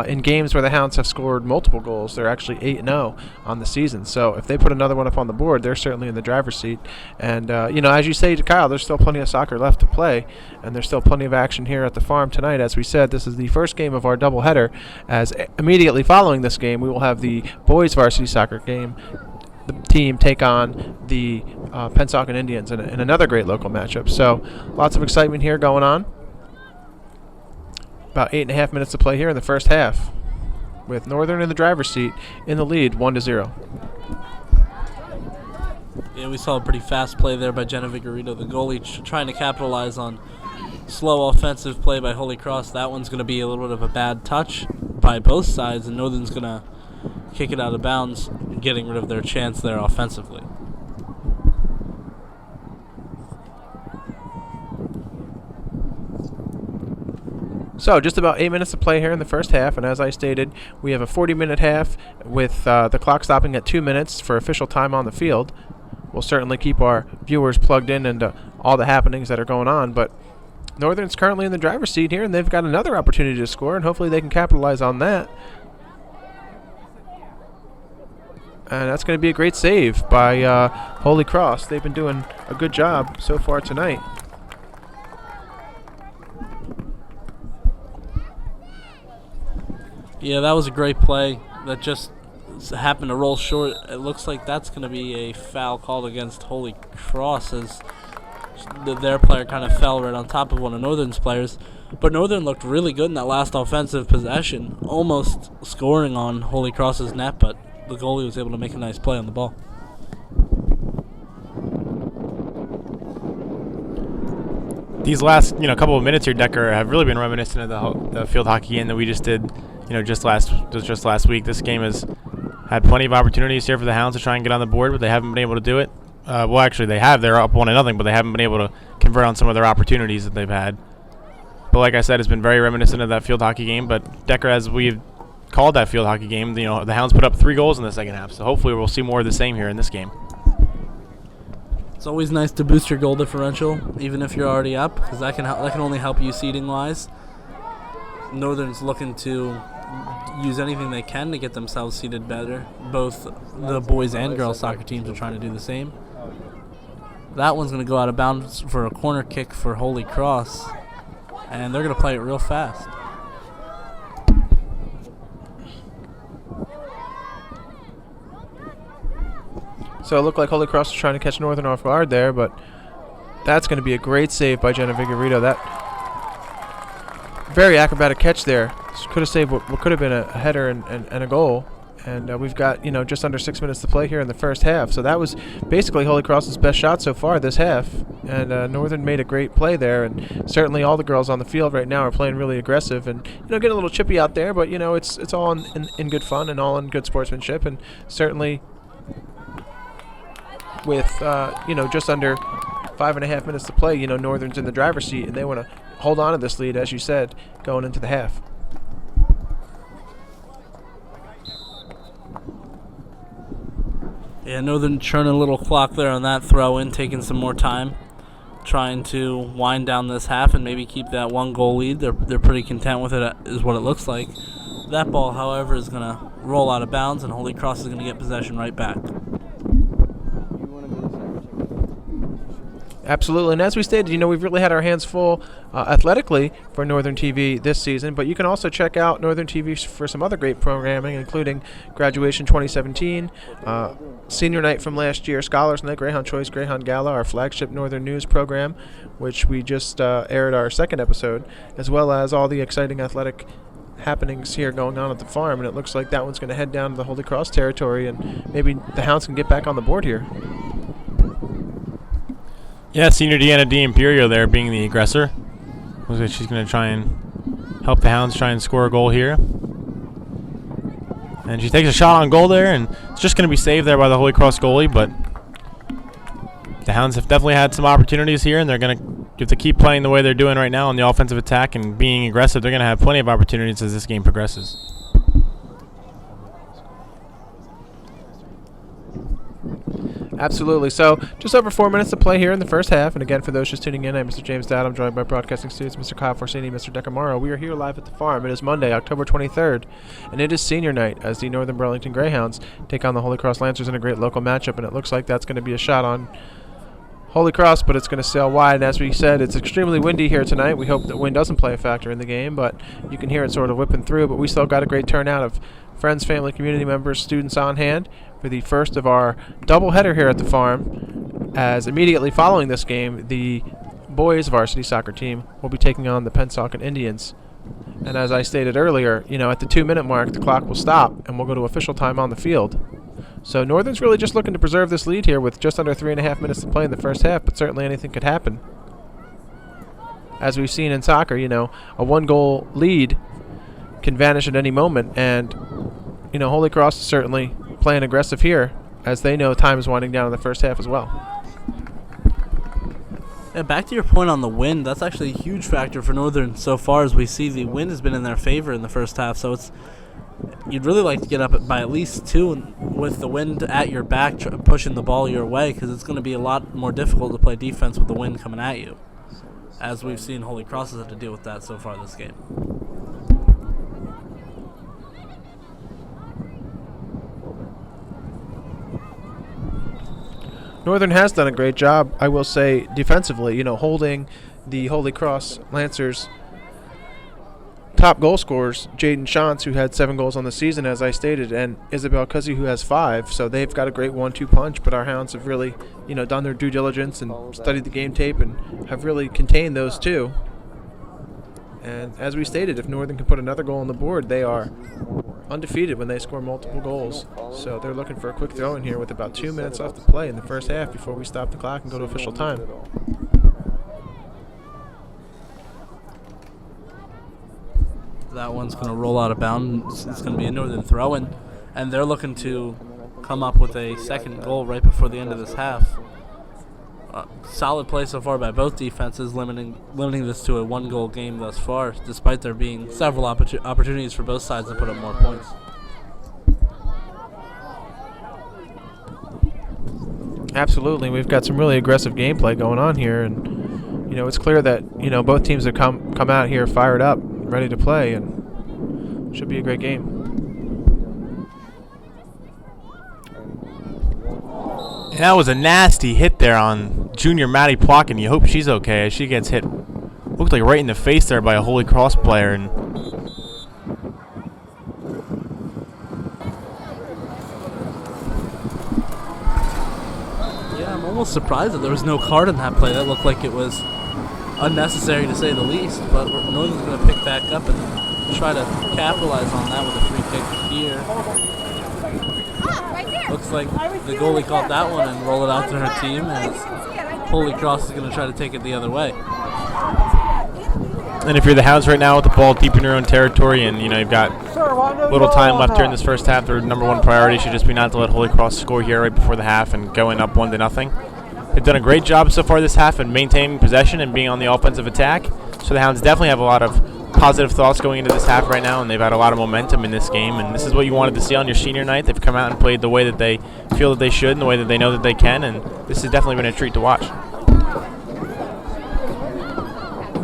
In games where the Hounds have scored multiple goals, they're actually 8-0 on the season. So if they put another one up on the board, they're certainly in the driver's seat. And, as you say to Kyle, there's still plenty of soccer left to play, and there's still plenty of action here at the farm tonight. As we said, this is the first game of our doubleheader, as immediately following this game, we will have the boys varsity soccer game. The team take on the Pennsauken Indians in another great local matchup. So lots of excitement here going on. About 8.5 minutes to play here in the first half, with Northern in the driver's seat in the lead, 1-0.
Yeah, we saw a pretty fast play there by Jenna Vigorito, the goalie, trying to capitalize on slow offensive play by Holy Cross. That one's going to be a little bit of a bad touch by both sides, and Northern's going to kick it out of bounds, getting rid of their chance there offensively.
So just about 8 minutes to play here in the first half, and as I stated, we have a 40-minute half with the clock stopping at 2 minutes for official time on the field. We'll certainly keep our viewers plugged in into all the happenings that are going on, but Northern's currently in the driver's seat here, and they've got another opportunity to score, and hopefully they can capitalize on that. And that's going to be a great save by Holy Cross. They've been doing a good job so far tonight.
Yeah, that was a great play that just happened to roll short. It looks like that's going to be a foul called against Holy Cross, as their player kind of fell right on top of one of Northern's players. But Northern looked really good in that last offensive possession, almost scoring on Holy Cross's net, but the goalie was able to make a nice play on the ball.
These last couple of minutes here, Decker, have really been reminiscent of the field hockey game that we just did just last week. This game has had plenty of opportunities here for the Hounds to try and get on the board, but they haven't been able to do it. Well, actually, they have. They're up 1-0, but they haven't been able to convert on some of their opportunities that they've had. But like I said, it's been very reminiscent of that field hockey game. But Decker, as we've called that field hockey game, the Hounds put up 3 goals in the second half. So hopefully we'll see more of the same here in this game.
It's always nice to boost your goal differential, even if you're already up, because that can only help you seeding-wise. Northern's looking to use anything they can to get themselves seated better. Both the boys and girls soccer teams are trying to do the same. That one's going to go out of bounds for a corner kick for Holy Cross, and they're going to play it real fast.
So it looked like Holy Cross was trying to catch Northern off guard there, but that's going to be a great save by Jenna Vigorito. That very acrobatic catch there. Could have saved what could have been a header and a goal. And we've got, just under 6 minutes to play here in the first half. So that was basically Holy Cross's best shot so far this half. And Northern made a great play there. And certainly all the girls on the field right now are playing really aggressive and, getting a little chippy out there. But, it's all in good fun and all in good sportsmanship. And certainly with, just under 5.5 minutes to play, Northern's in the driver's seat. And they want to hold on to this lead, as you said, going into the half.
Yeah, Northern churning a little clock there on that throw in, taking some more time, trying to wind down this half and maybe keep that 1-goal lead. They're pretty content with it, is what it looks like. That ball, however, is going to roll out of bounds, and Holy Cross is going to get possession right back.
Absolutely, and as we stated, we've really had our hands full athletically for Northern TV this season, but you can also check out Northern TV for some other great programming, including Graduation 2017, Senior Night from last year, Scholars Night, Greyhound Choice, Greyhound Gala, our flagship Northern News program, which we just aired our second episode, as well as all the exciting athletic happenings here going on at the farm, and it looks like that one's going to head down to the Holy Cross territory, and maybe the Hounds can get back on the board here.
Yeah, Senior Deanna D. Imperio there being the aggressor. Looks like she's going to try and help the Hounds try and score a goal here. And she takes a shot on goal there, and it's just going to be saved there by the Holy Cross goalie, but the Hounds have definitely had some opportunities here, and they're going to have to keep playing the way they're doing right now on the offensive attack and being aggressive. They're going to have plenty of opportunities as this game progresses.
Absolutely. So just over 4 minutes to play here in the first half. And again, for those just tuning in, I'm Mr. James Dowd. I'm joined by broadcasting students Mr. Kyle Forsini, Mr. Decamaro. We are here live at the farm. It is Monday, October 23rd, and it is senior night as the Northern Burlington Greyhounds take on the Holy Cross Lancers in a great local matchup. And it looks like that's going to be a shot on Holy Cross, but it's going to sail wide. And as we said, it's extremely windy here tonight. We hope that wind doesn't play a factor in the game, but you can hear it sort of whipping through. But we still got a great turnout of friends, family, community members, students on hand for the first of our doubleheader here at the farm, as immediately following this game, the boys varsity soccer team will be taking on the Pennsauken Indians. And as I stated earlier, at the 2-minute mark, the clock will stop, and we'll go to official time on the field. So Northern's really just looking to preserve this lead here with just under 3.5 minutes to play in the first half, but certainly anything could happen. As we've seen in soccer, a one-goal lead can vanish at any moment, and Holy Cross is certainly playing aggressive here, as they know time is winding down in the first half as well.
Yeah, back to your point on the wind, that's actually a huge factor for Northern so far. As we see, the wind has been in their favor in the first half, so you'd really like to get up by at least 2 with the wind at your back, pushing the ball your way, because it's going to be a lot more difficult to play defense with the wind coming at you, as we've seen Holy Cross has had to deal with that so far this game.
Northern has done a great job, I will say, defensively, holding the Holy Cross Lancers top goal scorers, Jaden Shantz, who had 7 goals on the season, as I stated, and Isabel Cuzzy, who has 5. So they've got a great 1-2 punch, but our Hounds have really, done their due diligence and studied the game tape and have really contained those two. And as we stated, if Northern can put another goal on the board, they are undefeated when they score multiple goals. So they're looking for a quick throw in here with about 2 minutes left to play in the first half before we stop the clock and go to official time.
That one's going to roll out of bounds. It's going to be a Northern throw-in, and they're looking to come up with a second goal right before the end of this half. Solid play so far by both defenses, limiting this to a 1-goal game thus far, despite there being several opportunities for both sides to put up more points.
Absolutely. We've got some really aggressive gameplay going on here, and it's clear that both teams have come out here fired up, ready to play, and should be a great game.
And that was a nasty hit there on junior Maddie Plotkin. You hope she's okay as she gets hit, looked like right in the face there by a Holy Cross player. And
yeah, I'm almost surprised that there was no card in that play. That looked like it was unnecessary to say the least, but Northern's going to pick back up and try to capitalize on that with a free kick here. Looks like the goalie caught that one and rolled it out to her team, as Holy Cross is going to try to take it the other way.
And if you're the Hounds right now with the ball deep in your own territory and you've got little time left here in this first half, their number one priority should just be not to let Holy Cross score here right before the half and going up 1-0. They've done a great job so far this half in maintaining possession and being on the offensive attack. So the Hounds definitely have a lot of positive thoughts going into this half right now, and they've had a lot of momentum in this game. And this is what you wanted to see on your senior night. They've come out and played the way that they feel that they should and the way that they know that they can, and this has definitely been a treat to watch.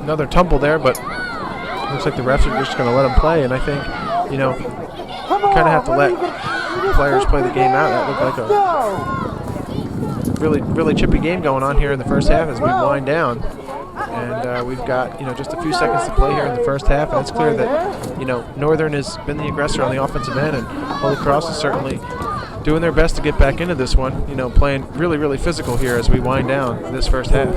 Another tumble there, but looks like the refs are just going to let them play, and I think, kind of have to let players play the game out. That looked like really chippy game going on here in the first half as we wind down. And we've got, just a few seconds to play here in the first half, and it's clear that, Northern has been the aggressor on the offensive end, and Holy Cross is certainly doing their best to get back into this one, playing really physical here as we wind down this first half.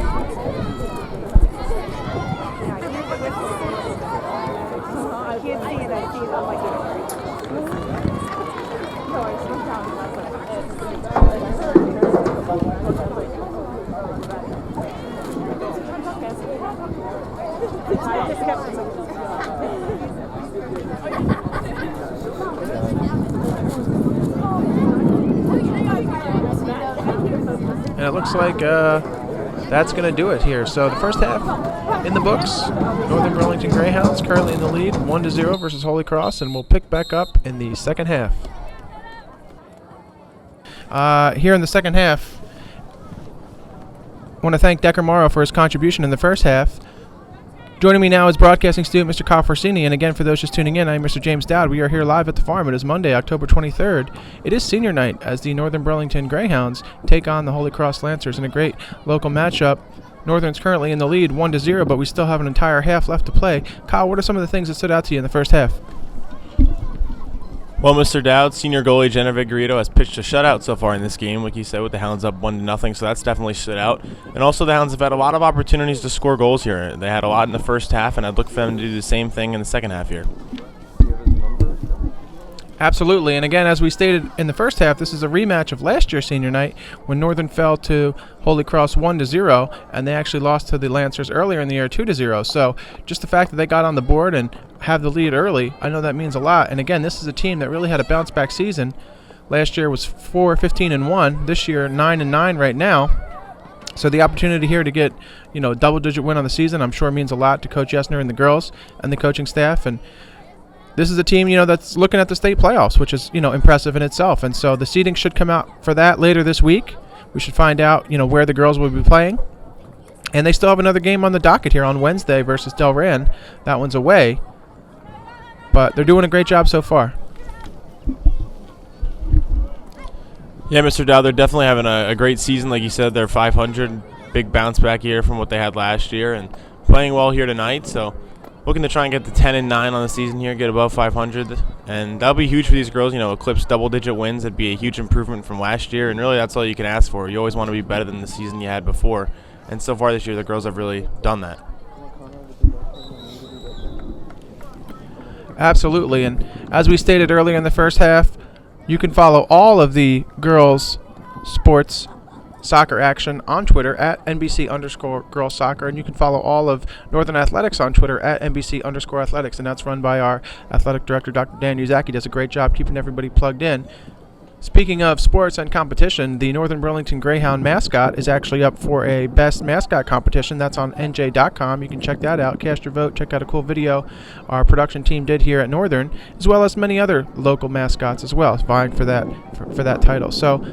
And it looks like that's going to do it here. So the first half in the books. Northern Burlington Greyhounds currently in the lead, 1-0 versus Holy Cross, and we'll pick back up in the second half. Here in the second half, I want to thank Decker Morrow for his contribution in the first half. Joining me now is broadcasting student Mr. Kyle Forsini, and again, for those just tuning in, I'm Mr. James Dowd. We are here live at the farm. It is Monday, October 23rd. It is senior night as the Northern Burlington Greyhounds take on the Holy Cross Lancers in a great local matchup. Northern's currently in the lead, 1-0, but we still have an entire half left to play. Kyle, what are some of the things that stood out to you in the first half?
Well, Mr. Dowd, senior goalie Jenna Vigorito has pitched a shutout so far in this game, like you said, with the Hounds up 1-0, so that's definitely stood out. And also the Hounds have had a lot of opportunities to score goals here. They had a lot in the first half, and I'd look for them to do the same thing in the second half here.
Absolutely, and again, as we stated in the first half, this is a rematch of last year's senior night when Northern fell to Holy Cross 1-0, and they actually lost to the Lancers earlier in the year 2-0. So just the fact that they got on the board and have the lead early, I know that means a lot. And again, this is a team that really had a bounce-back season. Last year was 4-15-1. This year 9-9 right now. So the opportunity here to get, a double-digit win on the season, I'm sure means a lot to Coach Yesner and the girls and the coaching staff. And this is a team, that's looking at the state playoffs, which is, impressive in itself. And so the seeding should come out for that later this week. We should find out, where the girls will be playing. And they still have another game on the docket here on Wednesday versus Delran. That one's away. But they're doing a great job so far.
Yeah, Mr. Dowd, they're definitely having a great season. Like you said, they're 500, big bounce back year from what they had last year, and playing well here tonight. So looking to try and get to 10-9 on the season here, get above 500, and that'll be huge for these girls. Eclipse double-digit wins. That'd be a huge improvement from last year, and really that's all you can ask for. You always want to be better than the season you had before, and so far this year the girls have really done that.
Absolutely, and as we stated earlier in the first half, you can follow all of the girls' sports soccer action on Twitter at NBC_girls soccer, and you can follow all of Northern Athletics on Twitter at NBC_athletics, and that's run by our athletic director, Dr. Dan Uzak. He does a great job keeping everybody plugged in. Speaking of sports and competition, the Northern Burlington Greyhound mascot is actually up for a Best Mascot competition. That's on NJ.com. You can check that out. Cast your vote. Check out a cool video our production team did here at Northern, as well as many other local mascots as well, vying for that title. So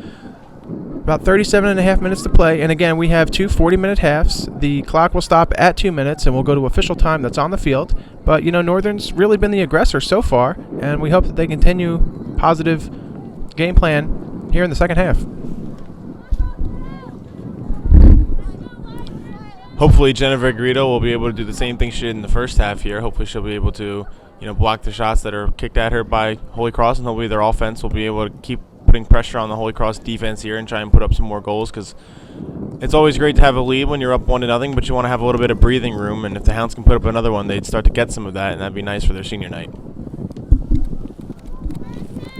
about 37 and a half minutes to play, and again, we have two 40-minute halves. The clock will stop at 2 minutes, and we'll go to official time that's on the field. But, Northern's really been the aggressor so far, and we hope that they continue positive game plan here in the second half.
Hopefully Jenna Vigorito will be able to do the same thing she did in the first half here. Hopefully she'll be able to, block the shots that are kicked at her by Holy Cross, and hopefully their offense will be able to keep putting pressure on the Holy Cross defense here and try and put up some more goals, because it's always great to have a lead when you're up 1-0, but you want to have a little bit of breathing room, and if the Hounds can put up another one, they'd start to get some of that, and that'd be nice for their senior night.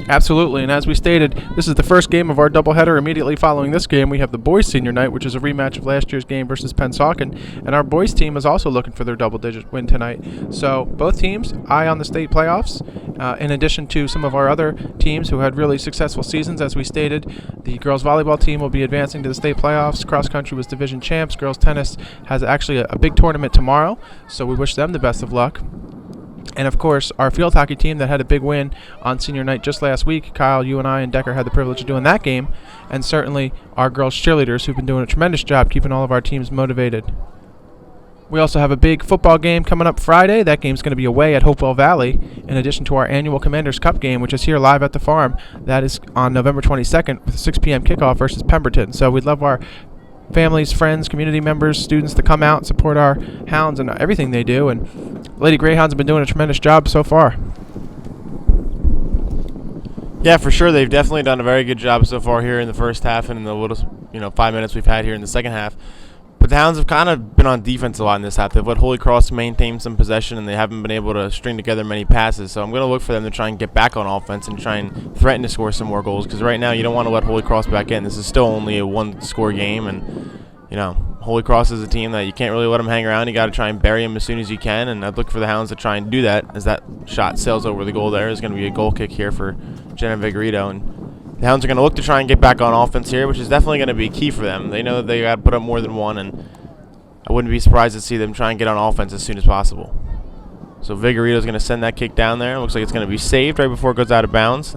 Absolutely, and as we stated, this is the first game of our doubleheader. Immediately following this game, we have the boys' senior night, which is a rematch of last year's game versus Pennsauken, and our boys' team is also looking for their double-digit win tonight. So both teams eye on the state playoffs, in addition to some of our other teams who had really successful seasons. As we stated, the girls' volleyball team will be advancing to the state playoffs. Cross country was division champs. Girls' tennis has actually a big tournament tomorrow, so we wish them the best of luck. And, of course, our field hockey team that had a big win on senior night just last week. Kyle, you and I and Decker had the privilege of doing that game. And certainly our girls cheerleaders who've been doing a tremendous job keeping all of our teams motivated. We also have a big football game coming up Friday. That game's going to be away at Hopewell Valley, in addition to our annual Commanders Cup game, which is here live at the farm. That is on November 22nd with a 6 p.m. kickoff versus Pemberton. So we'd love our families, friends, community members, students to come out and support our Hounds and everything they do. And Lady Greyhounds have been doing a tremendous job so far.
Yeah, for sure. They've definitely done a very good job so far here in the first half and in the little, 5 minutes we've had here in the second half. But the Hounds have kind of been on defense a lot in this half. They've let Holy Cross maintain some possession, and they haven't been able to string together many passes. So I'm going to look for them to try and get back on offense and try and threaten to score some more goals, because right now you don't want to let Holy Cross back in. This is still only a one-score game, and, Holy Cross is a team that you can't really let them hang around. You got to try and bury them as soon as you can, and I'd look for the Hounds to try and do that, as that shot sails over the goal there. Is going to be a goal kick here for Jenna Vigorito, and the Hounds are going to look to try and get back on offense here, which is definitely going to be key for them. They know that they got to put up more than one, and I wouldn't be surprised to see them try and get on offense as soon as possible. So Vigorito's going to send that kick down there. Looks like it's going to be saved right before it goes out of bounds.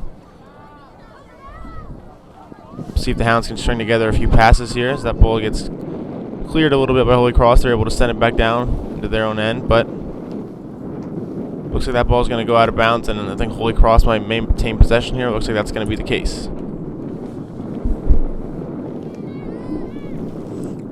See if the Hounds can string together a few passes here as that ball gets cleared a little bit by Holy Cross. They're able to send it back down into their own end, but looks like that ball is going to go out of bounds, and I think Holy Cross might maintain possession here. Looks like that's going to be the case.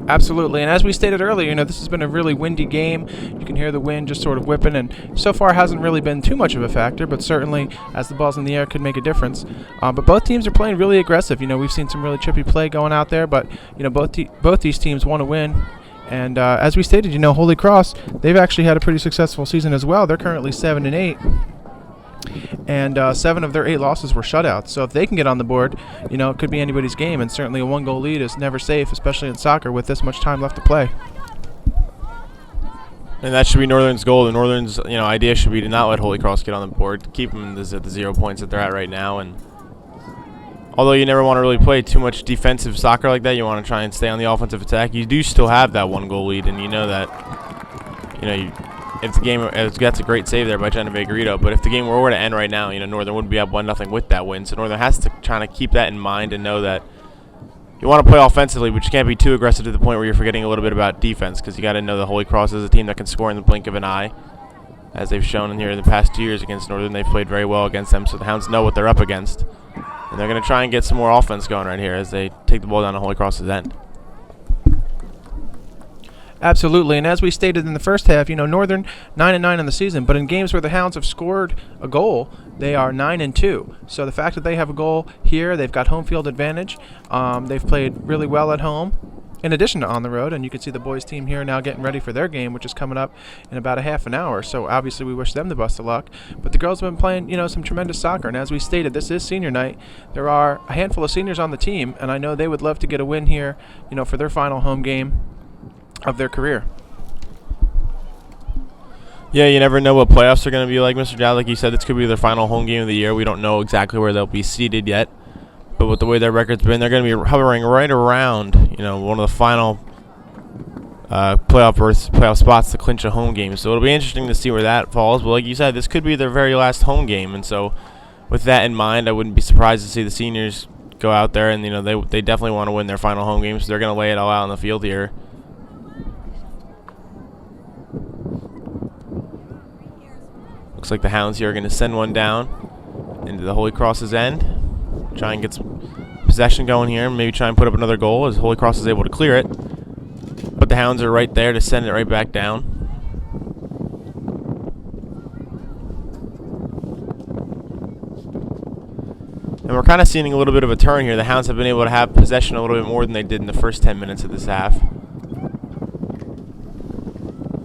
Absolutely, and as we stated earlier, this has been a really windy game. You can hear the wind just sort of whipping, and so far hasn't really been too much of a factor, but certainly as the ball's in the air could make a difference. But both teams are playing really aggressive. We've seen some really chippy play going out there, but both these teams want to win. And as we stated, Holy Cross, they've actually had a pretty successful season as well. They're currently 7-8. And 7 of their 8 losses were shutouts. So if they can get on the board, it could be anybody's game. And certainly a 1-goal lead is never safe, especially in soccer with this much time left to play.
And that should be Northern's goal. The Northern's idea should be to not let Holy Cross get on the board, keep them at the 0 points that they're at right now. And although you never want to really play too much defensive soccer like that, you want to try and stay on the offensive attack. You do still have that 1-goal lead, and if the game, that's a great save there by Jenna Vigorito, but if the game were to end right now, Northern would be up 1-0 with that win. So Northern has to try to keep that in mind and know that you want to play offensively, but you can't be too aggressive to the point where you're forgetting a little bit about defense, because you got to know that Holy Cross is a team that can score in the blink of an eye, as they've shown in here in the past 2 years against Northern. They've played very well against them, so the Hounds know what they're up against, and they're going to try and get some more offense going right here as they take the ball down to Holy Cross's end.
Absolutely, and as we stated in the first half, Northern 9-9 in the season, but in games where the Hounds have scored a goal, they are 9-2. So the fact that they have a goal here, they've got home field advantage. They've played really well at home, in addition to on the road, and you can see the boys' team here now getting ready for their game, which is coming up in about a half an hour. So obviously we wish them the best of luck. But the girls have been playing, some tremendous soccer, and as we stated, this is senior night. There are a handful of seniors on the team, and I know they would love to get a win here, for their final home game of their career.
Yeah, you never know what playoffs are going to be like, Mr. Dowd. Like you said, this could be their final home game of the year. We don't know exactly where they'll be seated yet, but with the way their record's been, they're going to be hovering right around, one of the final playoff spots to clinch a home game. So it'll be interesting to see where that falls. But like you said, this could be their very last home game, and so with that in mind, I wouldn't be surprised to see the seniors go out there and they definitely want to win their final home game, so they're going to lay it all out on the field here. Looks like the Hounds here are going to send one down into the Holy Cross's end. Try and get some possession going here. Maybe try and put up another goal as Holy Cross is able to clear it. But the Hounds are right there to send it right back down. And we're kind of seeing a little bit of a turn here. The Hounds have been able to have possession a little bit more than they did in the first 10 minutes of this half.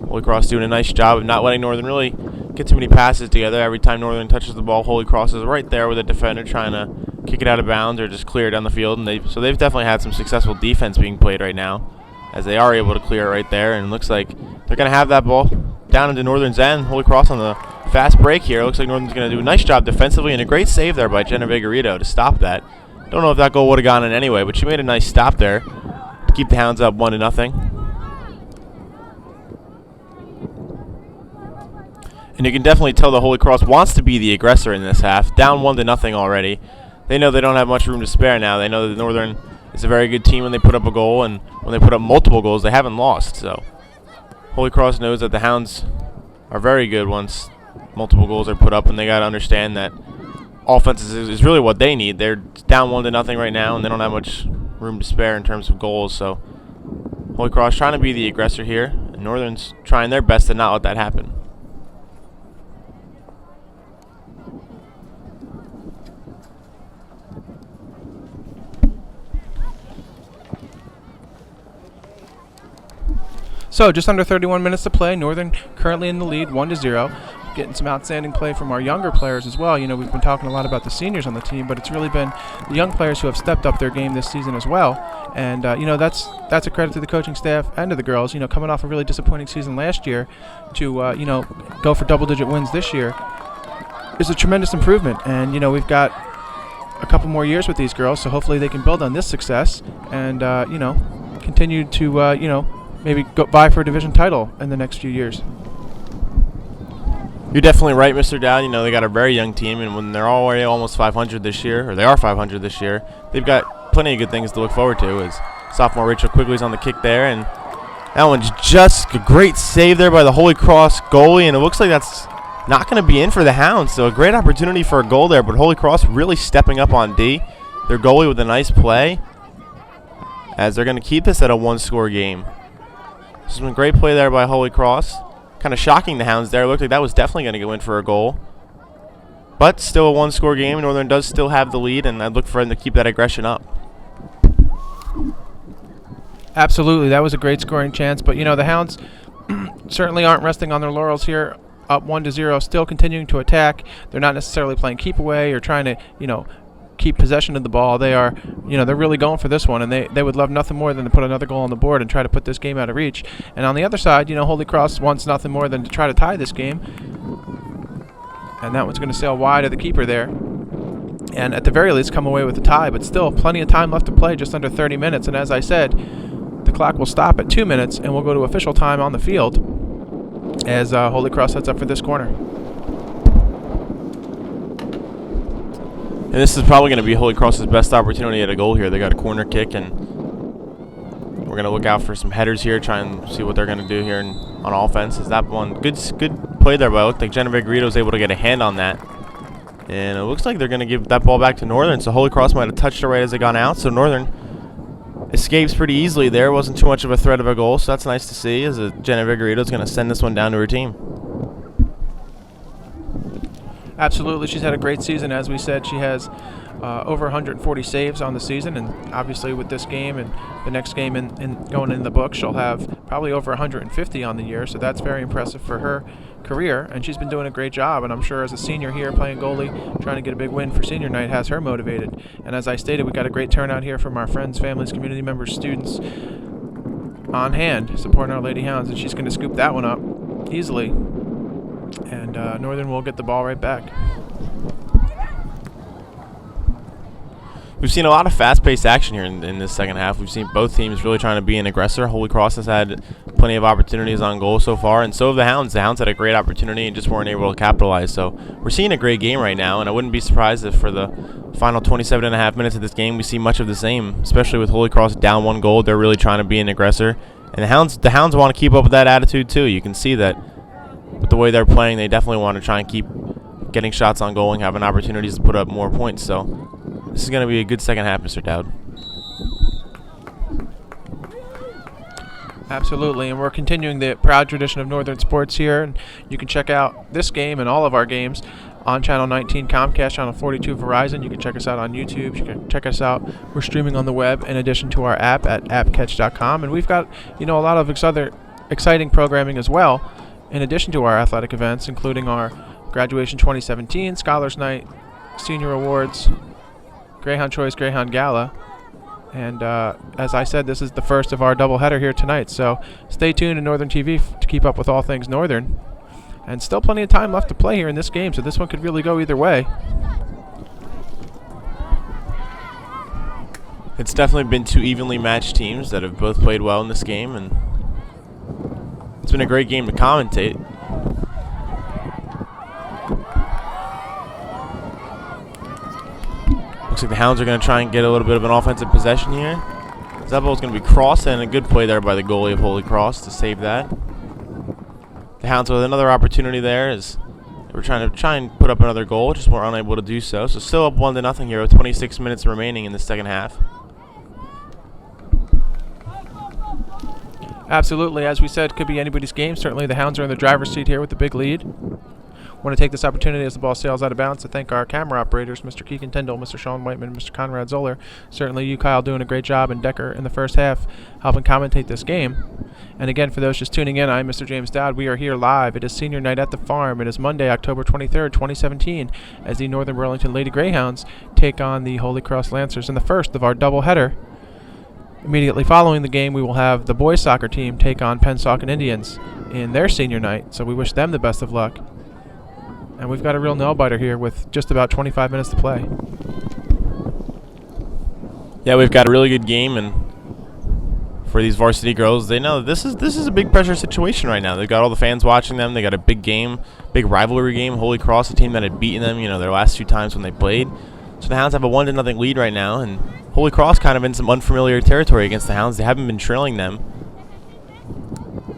Holy Cross doing a nice job of not letting Northern really get too many passes together. Every time Northern touches the ball, Holy Cross is right there with a defender trying to kick it out of bounds or just clear it down the field. And they've definitely had some successful defense being played right now, as they are able to clear it right there. And it looks like they're going to have that ball down into Northern's end. Holy Cross on the fast break here. It looks like Northern's going to do a nice job defensively, and a great save there by Jenna Vigorito to stop that. Don't know if that goal would have gone in anyway, but she made a nice stop there to keep the Hounds up 1-0. And you can definitely tell the Holy Cross wants to be the aggressor in this half. Down 1-0 already. They know they don't have much room to spare now. They know that Northern is a very good team when they put up a goal, and when they put up multiple goals, they haven't lost. So Holy Cross knows that the Hounds are very good once multiple goals are put up, and they got to understand that offense is really what they need. They're down 1-0 right now, and they don't have much room to spare in terms of goals. So Holy Cross trying to be the aggressor here, and Northern's trying their best to not let that happen.
So just under 31 minutes to play. Northern currently in the lead, 1-0. Getting some outstanding play from our younger players as well. You know, we've been talking a lot about the seniors on the team, but it's really been the young players who have stepped up their game this season as well. And you know, that's a credit to the coaching staff and to the girls. You know, coming off a really disappointing season last year to you know, go for double-digit wins this year is a tremendous improvement. And you know, we've got a couple more years with these girls, so hopefully they can build on this success and you know, continue to you know, maybe go vie for a division title in the next few years.
You're definitely right, Mr. Dowd. You know, they got a very young team, and when they're already almost 500 this year, or they are 500 this year, they've got plenty of good things to look forward to. As sophomore Rachel Quigley's on the kick there, and that one's just a great save there by the Holy Cross goalie, and it looks like that's not going to be in for the Hounds. So a great opportunity for a goal there, but Holy Cross really stepping up on D. Their goalie with a nice play, as they're going to keep this at a one-score game. This has been a great play there by Holy Cross. Kind of shocking the Hounds there. It looked like that was definitely going to go in for a goal. But still a one-score game. Northern does still have the lead, and I'd look for them to keep that aggression up.
Absolutely. That was a great scoring chance. But, you know, the Hounds certainly aren't resting on their laurels here. Up 1-0, still continuing to attack. They're not necessarily playing keep away or trying to, you know, keep possession of the ball. They are, you know, they're really going for this one, and they would love nothing more than to put another goal on the board and try to put this game out of reach. And on the other side, you know, Holy Cross wants nothing more than to try to tie this game, and that one's going to sail wide of the keeper there, and at the very least come away with a tie. But still plenty of time left to play, just under 30 minutes, and as I said, the clock will stop at 2 minutes and we'll go to official time on the field as Holy Cross sets up for this corner.
And this is probably going to be Holy Cross's best opportunity at a goal here. They got a corner kick, and we're going to look out for some headers here, try and see what they're going to do here on offense. Is that one good play there, but it looked like Jenna Vigorito was able to get a hand on that. And it looks like they're going to give that ball back to Northern, so Holy Cross might have touched it right as it gone out. So Northern escapes pretty easily there. Wasn't too much of a threat of a goal, so that's nice to see, as Jenna Vigorito is going to send this one down to her team.
Absolutely. She's had a great season. As we said, she has over 140 saves on the season, and obviously with this game and the next game in going in the book, she'll have probably over 150 on the year, so that's very impressive for her career, and she's been doing a great job. And I'm sure as a senior here playing goalie, trying to get a big win for senior night has her motivated. And as I stated, we got a great turnout here from our friends, families, community members, students on hand supporting our Lady Hounds, and she's going to scoop that one up easily. And Northern will get the ball right back.
We've seen a lot of fast-paced action here in this second half. We've seen both teams really trying to be an aggressor. Holy Cross has had plenty of opportunities on goal so far, and so have the Hounds. The Hounds had a great opportunity and just weren't able to capitalize. So we're seeing a great game right now, and I wouldn't be surprised if for the final 27.5 minutes of this game we see much of the same, especially with Holy Cross down 1 goal. They're really trying to be an aggressor, and the Hounds want to keep up with that attitude too. You can see that with the way they're playing, they definitely want to try and keep getting shots on goal and having opportunities to put up more points. So this is going to be a good second half, Mr. Dowd.
Absolutely, and we're continuing the proud tradition of Northern sports here, and you can check out this game and all of our games on Channel 19 Comcast, Channel 42 Verizon. You can check us out on YouTube. You can check us out. We're streaming on the web in addition to our app at appcatch.com, and we've got, you know, a lot of other exciting programming as well in addition to our athletic events, including our Graduation 2017, Scholars Night, Senior Awards, Greyhound Choice, Greyhound Gala. And as I said, this is the first of our doubleheader here tonight. So stay tuned to Northern TV to keep up with all things Northern. And still plenty of time left to play here in this game, so this one could really go either way.
It's definitely been two evenly matched teams that have both played well in this game, and it's been a great game to commentate. Looks like the Hounds are going to try and get a little bit of an offensive possession here. That ball's going to be crossed, and a good play there by the goalie of Holy Cross to save that. Hounds with another opportunity there as they were trying to put up another goal, just were unable to do so. So still up 1-0 here with 26 minutes remaining in the second half.
Absolutely. As we said, could be anybody's game. Certainly the Hounds are in the driver's seat here with the big lead. Want to take this opportunity as the ball sails out of bounds to thank our camera operators, Mr. Keegan Tyndall, Mr. Sean Whiteman, Mr. Conrad Zoller. Certainly you, Kyle, doing a great job, and Decker in the first half helping commentate this game. And again, for those just tuning in, I'm Mr. James Dowd. We are here live. It is senior night at the farm. It is Monday, October 23rd, 2017, as the Northern Burlington Lady Greyhounds take on the Holy Cross Lancers in the first of our doubleheader. Immediately following the game, we will have the boys soccer team take on Pennsauken Indians in their senior night, so we wish them the best of luck. And we've got a real nail-biter here with just about 25 minutes to play.
Yeah, we've got a really good game, and for these varsity girls, they know this is a big pressure situation right now. They've got all the fans watching them. They got a big game, big rivalry game. Holy Cross, a team that had beaten them, their last 2 times when they played. So the Hounds have a 1-0 lead right now, and Holy Cross kind of in some unfamiliar territory against the Hounds. They haven't been trailing them.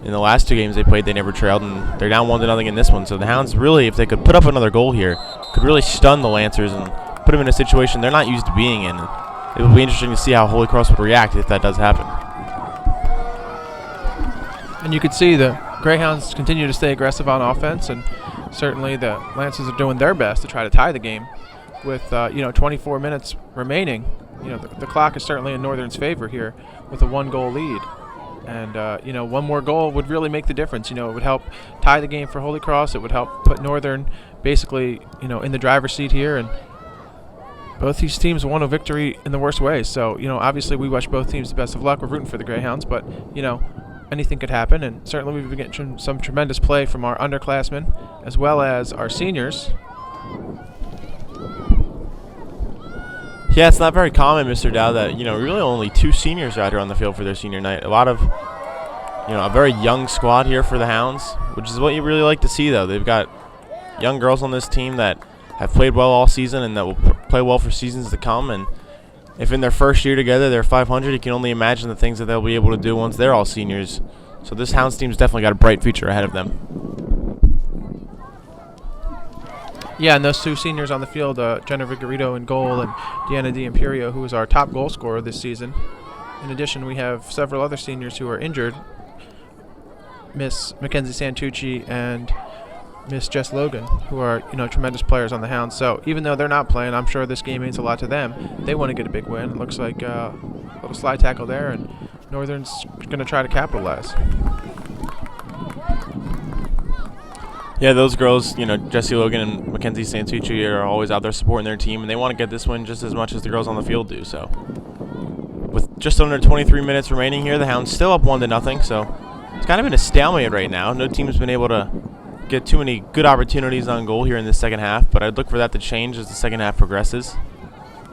In the last 2 games they played, they never trailed, and they're down 1-0 in this one. So the Hounds really, if they could put up another goal here, could really stun the Lancers and put them in a situation they're not used to being in. It will be interesting to see how Holy Cross would react if that does happen.
And you could see the Greyhounds continue to stay aggressive on offense, and certainly the Lancers are doing their best to try to tie the game. With 24 minutes remaining, the clock is certainly in Northern's favor here with a 1-goal lead. And, one more goal would really make the difference. It would help tie the game for Holy Cross. It would help put Northern basically, in the driver's seat here. And both these teams won a victory in the worst way. So, obviously we wish both teams the best of luck. We're rooting for the Greyhounds, but, anything could happen. And certainly we've been getting some tremendous play from our underclassmen as well as our seniors.
Yeah, it's not very common, Mr. Dow, that, really only 2 seniors are out here on the field for their senior night. A lot of, a very young squad here for the Hounds, which is what you really like to see, though. They've got young girls on this team that have played well all season and that will play well for seasons to come. And if in their first year together they're 500, you can only imagine the things that they'll be able to do once they're all seniors. So this Hounds team's definitely got a bright future ahead of them.
Yeah, and those 2 seniors on the field, Jenna Vigorito in goal and Deanna D'Imperio, who is our top goal scorer this season. In addition, we have several other seniors who are injured, Miss Mackenzie Santucci and Miss Jess Logan, who are, tremendous players on the Hounds. So even though they're not playing, I'm sure this game means a lot to them. They want to get a big win. It looks like a little slide tackle there, and Northern's going to try to capitalize.
Yeah, those girls, Jessie Logan and Mackenzie Santucci are always out there supporting their team, and they want to get this win just as much as the girls on the field do. So, with just under 23 minutes remaining here, the Hounds still up 1-0. So, it's kind of been a stalemate right now. No team's been able to get too many good opportunities on goal here in the second half, but I'd look for that to change as the second half progresses.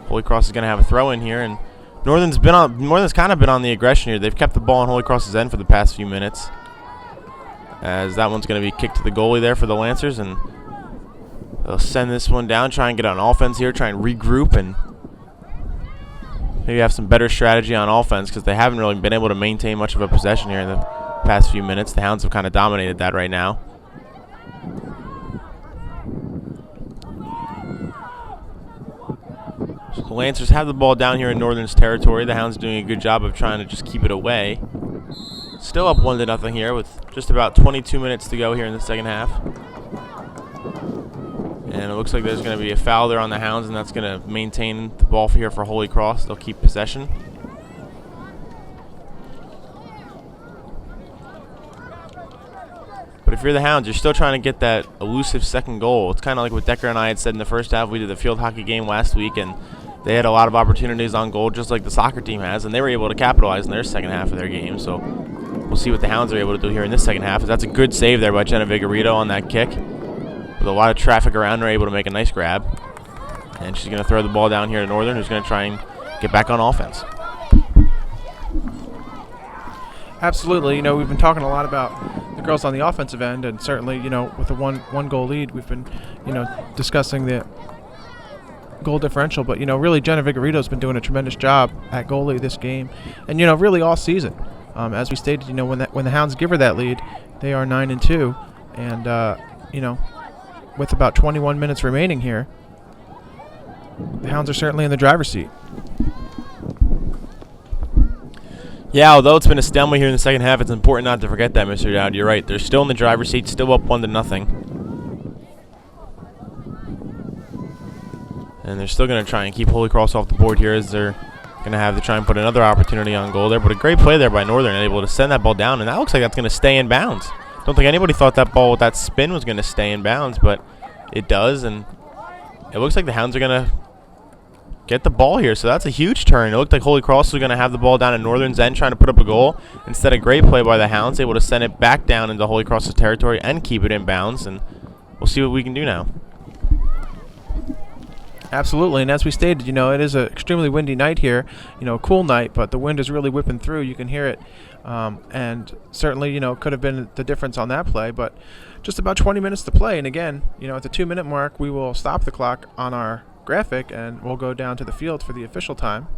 Holy Cross is going to have a throw in here, and Northern's kind of been on the aggression here. They've kept the ball on Holy Cross's end for the past few minutes, as that one's going to be kicked to the goalie there for the Lancers, and they'll send this one down, try and get on offense here, try and regroup, and maybe have some better strategy on offense because they haven't really been able to maintain much of a possession here in the past few minutes. The Hounds have kind of dominated that right now. So the Lancers have the ball down here in Northern's territory. The Hounds doing a good job of trying to just keep it away. Still up 1-0 here with just about 22 minutes to go here in the second half. And it looks like there's going to be a foul there on the Hounds, and that's going to maintain the ball here for Holy Cross. They'll keep possession. But if you're the Hounds, you're still trying to get that elusive second goal. It's kind of like what Decker and I had said in the first half. We did the field hockey game last week, and they had a lot of opportunities on goal, just like the soccer team has, and they were able to capitalize in their second half of their game. So we'll see what the Hounds are able to do here in this second half. That's a good save there by Jenna Vigorito on that kick. With a lot of traffic around, they're able to make a nice grab. And she's going to throw the ball down here to Northern, who's going to try and get back on offense.
Absolutely. We've been talking a lot about the girls on the offensive end, and certainly, with a one goal lead, we've been, discussing the goal differential. But, really, Jenna Vigorito's been doing a tremendous job at goalie this game, and, really all season. As we stated, when the Hounds give her that lead, they are 9-2. And, with about 21 minutes remaining here, the Hounds are certainly in the driver's seat.
Yeah, although it's been a stalemate here in the second half, it's important not to forget that, Mr. Dowd. You're right. They're still in the driver's seat, still up 1-0. And they're still going to try and keep Holy Cross off the board here, as they're going to have to try and put another opportunity on goal there. But a great play there by Northern, able to send that ball down, and that looks like that's going to stay in bounds. Don't think anybody thought that ball with that spin was going to stay in bounds, but it does, and it looks like the Hounds are going to get the ball here. So that's a huge turn. It looked like Holy Cross was going to have the ball down at Northern's end trying to put up a goal. Instead, a great play by the Hounds, able to send it back down into Holy Cross's territory and keep it in bounds, and we'll see what we can do now.
Absolutely, and as we stated, it is an extremely windy night here. A cool night, but the wind is really whipping through. You can hear it, and certainly, could have been the difference on that play. But just about 20 minutes to play, and again, at the 2-minute mark, we will stop the clock on our graphic, and we'll go down to the field for the official time.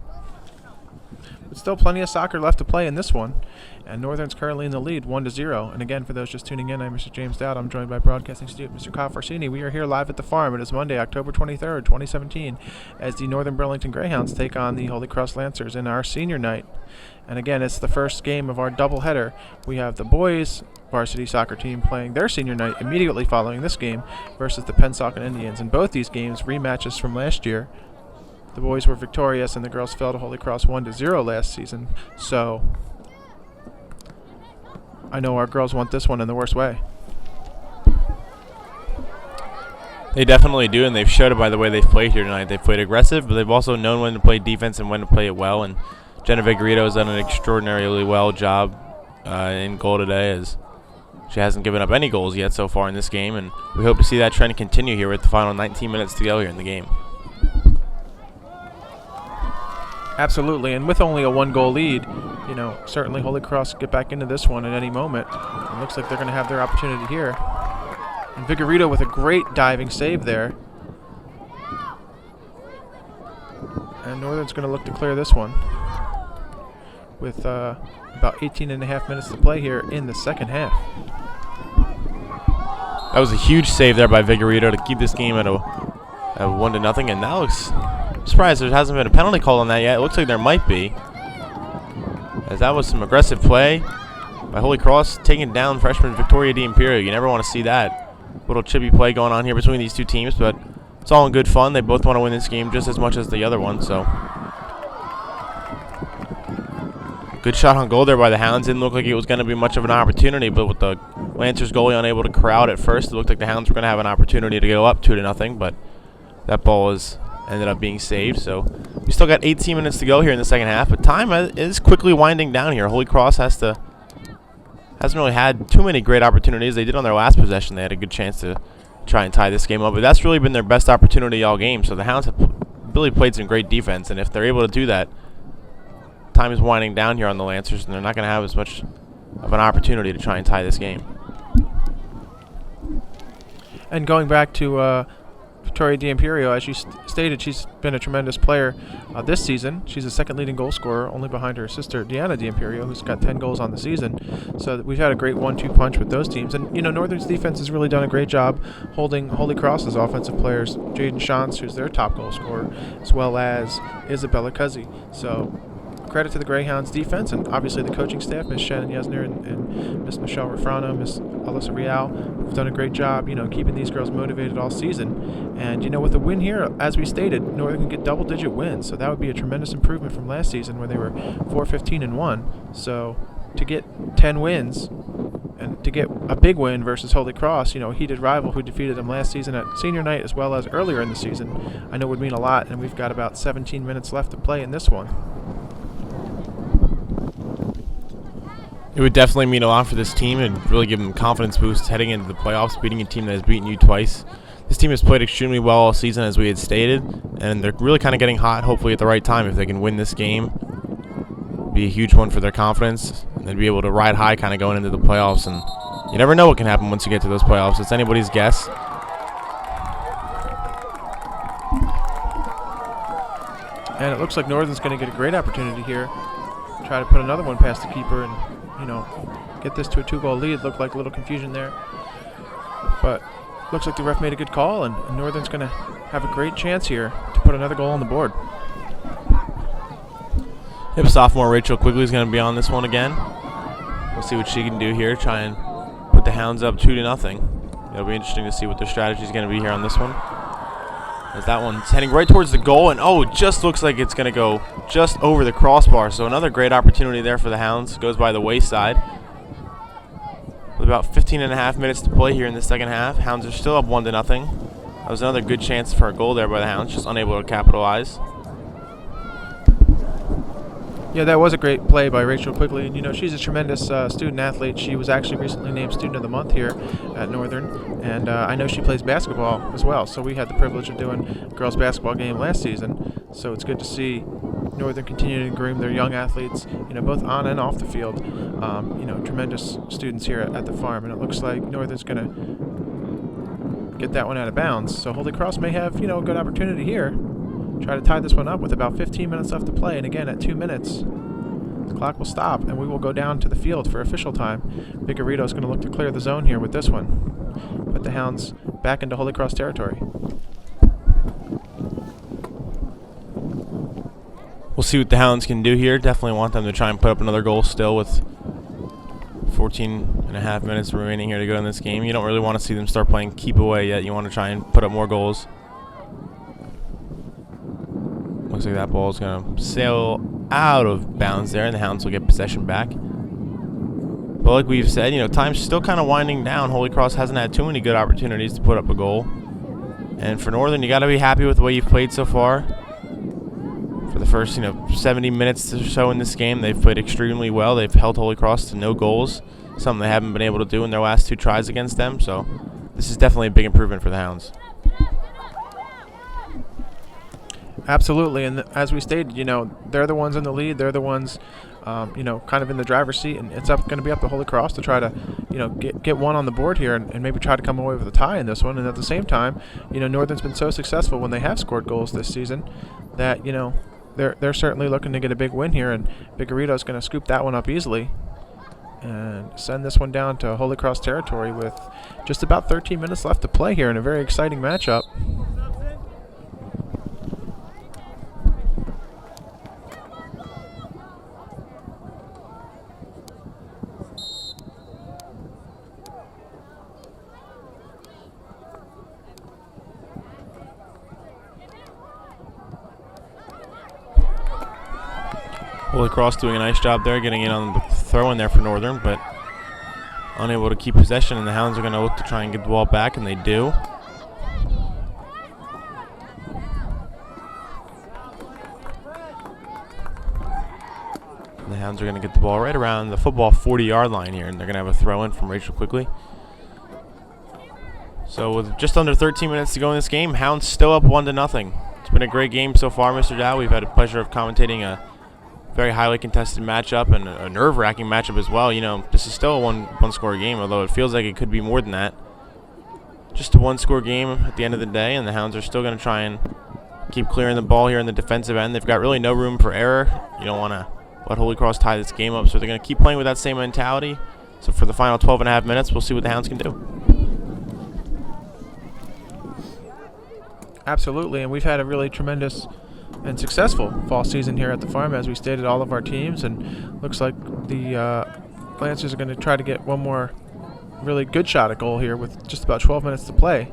But still plenty of soccer left to play in this one, and Northern's currently in the lead 1-0. And again, for those just tuning in, I'm Mr. James Dowd. I'm joined by broadcasting student Mr. Kyle Farsini. We are here live at the farm. It is Monday, October 23rd, 2017, as the Northern Burlington Greyhounds take on the Holy Cross Lancers in our senior night. And again, it's the first game of our doubleheader. We have the boys varsity soccer team playing their senior night immediately following this game versus the Pennsauken Indians. In both these games, rematches from last year. The boys were victorious, and the girls fell to Holy Cross 1-0 last season. So I know our girls want this one in the worst way.
They definitely do, and they've showed it by the way they've played here tonight. They've played aggressive, but they've also known when to play defense and when to play it well. And Jenna Vigorito has done an extraordinarily well job in goal today, as she hasn't given up any goals yet so far in this game. And we hope to see that trend continue here with the final 19 minutes to go here in the game.
Absolutely, and with only a 1-goal lead, certainly Holy Cross get back into this one at any moment. It looks like they're going to have their opportunity here. And Vigorito with a great diving save there. And Northern's going to look to clear this one with about 18.5 minutes to play here in the second half.
That was a huge save there by Vigorito to keep this game at 1-0, and that looks... surprised there hasn't been a penalty call on that yet. It looks like there might be, as that was some aggressive play by Holy Cross, taking down freshman Victoria D'Imperio. You never want to see that little chippy play going on here between these two teams, but it's all in good fun. They both want to win this game just as much as the other one. So good shot on goal there by the Hounds. Didn't look like it was going to be much of an opportunity, but with the Lancers goalie unable to corral it at first, it looked like the Hounds were going to have an opportunity to go up 2-0, but that ball ended up being saved. So we still got 18 minutes to go here in the second half, but time is quickly winding down here. Holy Cross hasn't really had too many great opportunities. They did on their last possession. They had a good chance to try and tie this game up, but that's really been their best opportunity all game. So the Hounds have really played some great defense, and if they're able to do that, time is winding down here on the Lancers, and they're not going to have as much of an opportunity to try and tie this game.
And going back to Victoria D'Imperio, as you stated, she's been a tremendous player this season. She's the second leading goal scorer, only behind her sister Deanna D'Imperio, who's got 10 goals on the season. So we've had a great 1-2 punch with those teams. And Northern's defense has really done a great job holding Holy Cross's offensive players, Jaden Shantz, who's their top goal scorer, as well as Isabella Cuzzi. So credit to the Greyhounds defense, and obviously the coaching staff, Miss Shannon Yesner and Miss Michelle Refrano, Miss Alyssa Real, have done a great job, keeping these girls motivated all season. And, with the win here, as we stated, Northern can get double-digit wins, so that would be a tremendous improvement from last season where they were 4-15-1. So to get 10 wins and to get a big win versus Holy Cross, a heated rival who defeated them last season at senior night as well as earlier in the season, I know would mean a lot, and we've got about 17 minutes left to play in this one.
It would definitely mean a lot for this team and really give them a confidence boost heading into the playoffs, beating a team that has beaten you twice. This team has played extremely well all season, as we had stated, and they're really kind of getting hot, hopefully at the right time. If they can win this game, be a huge one for their confidence, and they'd be able to ride high kind of going into the playoffs. And you never know what can happen once you get to those playoffs. It's anybody's guess.
And it looks like Northern's going to get a great opportunity here. Try to put another one past the keeper and, get this to a 2-goal lead. Looked like a little confusion there. But looks like the ref made a good call, and Northern's going to have a great chance here to put another goal on the board.
Yep, sophomore Rachel Quigley is going to be on this one again. We'll see what she can do here. Try and put the Hounds up 2-0. It'll be interesting to see what their strategy is going to be here on this one. As that one's heading right towards the goal, and it just looks like it's going to go just over the crossbar. So another great opportunity there for the Hounds. Goes by the wayside. With about 15.5 minutes to play here in the second half, Hounds are still up 1-0. That was another good chance for a goal there by the Hounds, just unable to capitalize.
Yeah, that was a great play by Rachel Quigley, and she's a tremendous student athlete. She was actually recently named Student of the Month here at Northern, and I know she plays basketball as well. So we had the privilege of doing a girls' basketball game last season. So it's good to see Northern continue to groom their young athletes, both on and off the field. Tremendous students here at the farm, and it looks like Northern's going to get that one out of bounds. So Holy Cross may have a good opportunity here. Try to tie this one up with about 15 minutes left to play, and again at 2 minutes the clock will stop and we will go down to the field for official time. Vigorito is going to look to clear the zone here with this one. Put the Hounds back into Holy Cross territory.
We'll see what the Hounds can do here. Definitely want them to try and put up another goal still with 14.5 minutes remaining here to go in this game. You don't really want to see them start playing keep away yet. You want to try and put up more goals. Looks like that ball is going to sail out of bounds there, and the Hounds will get possession back. But like we've said, time's still kind of winding down. Holy Cross hasn't had too many good opportunities to put up a goal. And for Northern, you got to be happy with the way you've played so far. For the first, 70 minutes or so in this game, they've played extremely well. They've held Holy Cross to no goals, something they haven't been able to do in their last 2 tries against them. So this is definitely a big improvement for the Hounds.
Absolutely, and as we stated, they're the ones in the lead. They're the ones, kind of in the driver's seat, and it's going to be up to Holy Cross to try to, get one on the board here and maybe try to come away with a tie in this one. And at the same time, Northern's been so successful when they have scored goals this season that they're certainly looking to get a big win here, and Vigorito is going to scoop that one up easily and send this one down to Holy Cross territory with just about 13 minutes left to play here in a very exciting matchup.
Holy Cross doing a nice job there, getting in on the throw in there for Northern, but unable to keep possession, and the Hounds are going to look to try and get the ball back, and they do. And the Hounds are going to get the ball right around the football 40-yard line here, and they're going to have a throw in from Rachel Quigley. So with just under 13 minutes to go in this game, Hounds still up 1-0. It's been a great game so far, Mr. Dow. We've had the pleasure of commentating a very highly contested matchup and a nerve-wracking matchup as well. This is still a one-score game, although it feels like it could be more than that. Just a one-score game at the end of the day, and the Hounds are still going to try and keep clearing the ball here in the defensive end. They've got really no room for error. You don't want to let Holy Cross tie this game up, so they're going to keep playing with that same mentality. So for the final 12.5 minutes, we'll see what the Hounds can do.
Absolutely, and we've had a really tremendous and successful fall season here at the farm, as we stated, all of our teams, and looks like the Lancers are going to try to get one more really good shot at goal here with just about 12 minutes to play.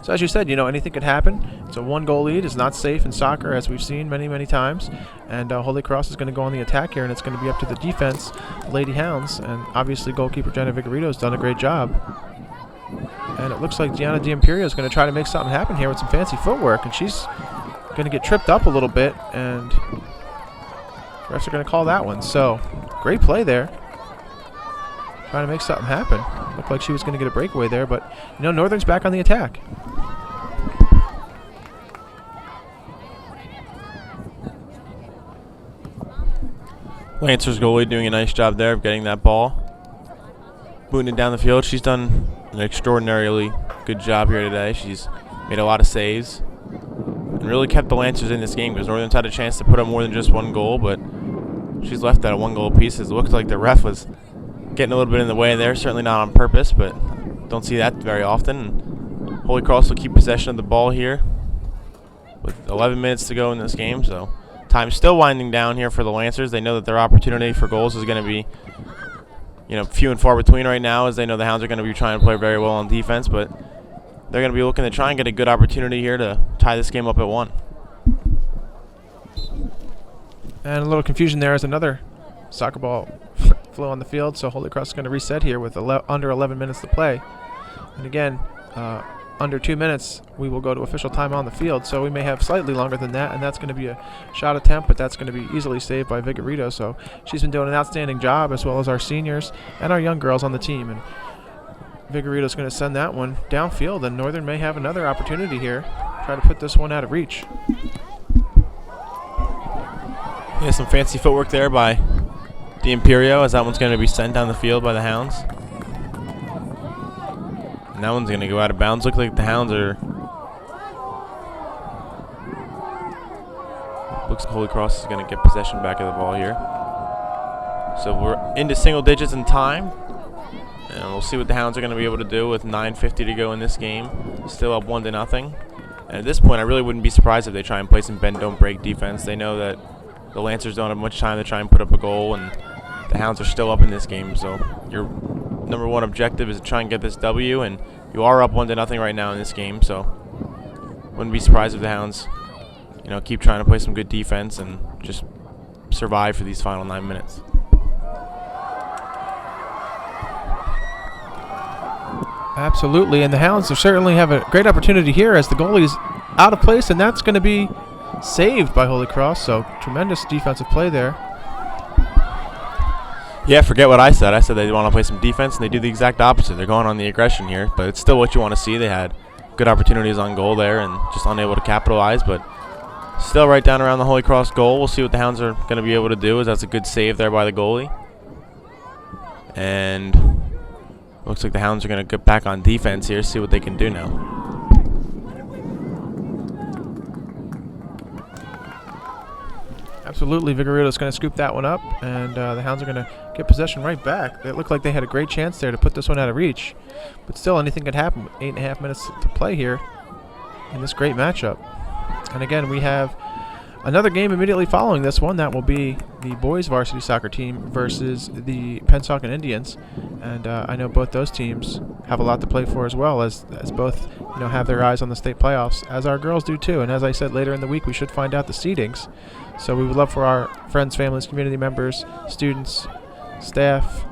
So as you said, anything could happen. It's a 1-goal lead. It's not safe in soccer, as we've seen many, many times, and Holy Cross is going to go on the attack here, and it's going to be up to the defense, the Lady Hounds, and obviously goalkeeper Jenna Vigorito has done a great job. And it looks like Gianna D'Imperio is going to try to make something happen here with some fancy footwork, and she's going to get tripped up a little bit, and refs are going to call that one. So great play there, trying to make something happen. Looked like she was going to get a breakaway there, but Northern's back on the attack.
Lancers goalie doing a nice job there of getting that ball, booting it down the field. She's done an extraordinarily good job here today. She's made a lot of saves and really kept the Lancers in this game, because Northern's had a chance to put up more than just 1 goal, but she's left at a 1-goal piece. It looks like the ref was getting a little bit in the way there, certainly not on purpose, but Don't see that very often. Holy Cross will keep possession of the ball here with 11 minutes to go in this game. So time's still winding down here for the Lancers. They know that their opportunity for goals is going to be, few and far between right now, as they know the Hounds are going to be trying to play very well on defense, but they're going to be looking to try and get a good opportunity here to tie this game up at 1.
And a little confusion there as another soccer ball flew on the field, so Holy Cross is going to reset here with under 11 minutes to play. And again, under 2 minutes, we will go to official time on the field, so we may have slightly longer than that, and that's going to be a shot attempt, but that's going to be easily saved by Vigorito. So she's been doing an outstanding job, as well as our seniors and our young girls on the team. And Vigorito's going to send that one downfield, and Northern may have another opportunity here, try to put this one out of reach.
Yeah, some fancy footwork there by the Imperio, as that one's going to be sent down the field by the Hounds. And that one's going to go out of bounds. Looks like the Hounds are... Looks like Holy Cross is going to get possession back of the ball here. So we're into single digits in time. And we'll see what the Hounds are going to be able to do with 9:50 to go in this game. Still up 1-0. And at this point, I really wouldn't be surprised if they try and play some bend, don't break defense. They know that the Lancers don't have much time to try and put up a goal, and the Hounds are still up in this game. So your number one objective is to try and get this W, and you are up 1-0 right now in this game. So wouldn't be surprised if the Hounds, keep trying to play some good defense and just survive for these final 9 minutes.
Absolutely, and the Hounds certainly have a great opportunity here as the goalie's out of place, and that's going to be saved by Holy Cross. So tremendous defensive play there.
Yeah, forget what I said. I said they want to play some defense, and they do the exact opposite. They're going on the aggression here, but it's still what you want to see. They had good opportunities on goal there and just unable to capitalize, but still right down around the Holy Cross goal. We'll see what the Hounds are going to be able to do, as that's a good save there by the goalie. And looks like the Hounds are going to get back on defense here, see what they can do now.
Absolutely, Vigorito's going to scoop that one up, and the Hounds are going to get possession right back. It looked like they had a great chance there to put this one out of reach, but still anything could happen with 8.5 minutes to play here in this great matchup. And again, we have another game immediately following this one. That will be the boys varsity soccer team versus the Pennsauken Indians, and I know both those teams have a lot to play for as well, as both have their eyes on the state playoffs, as our girls do too. And as I said, later in the week we should find out the seedings. So we would love for our friends, families, community members, students, staff,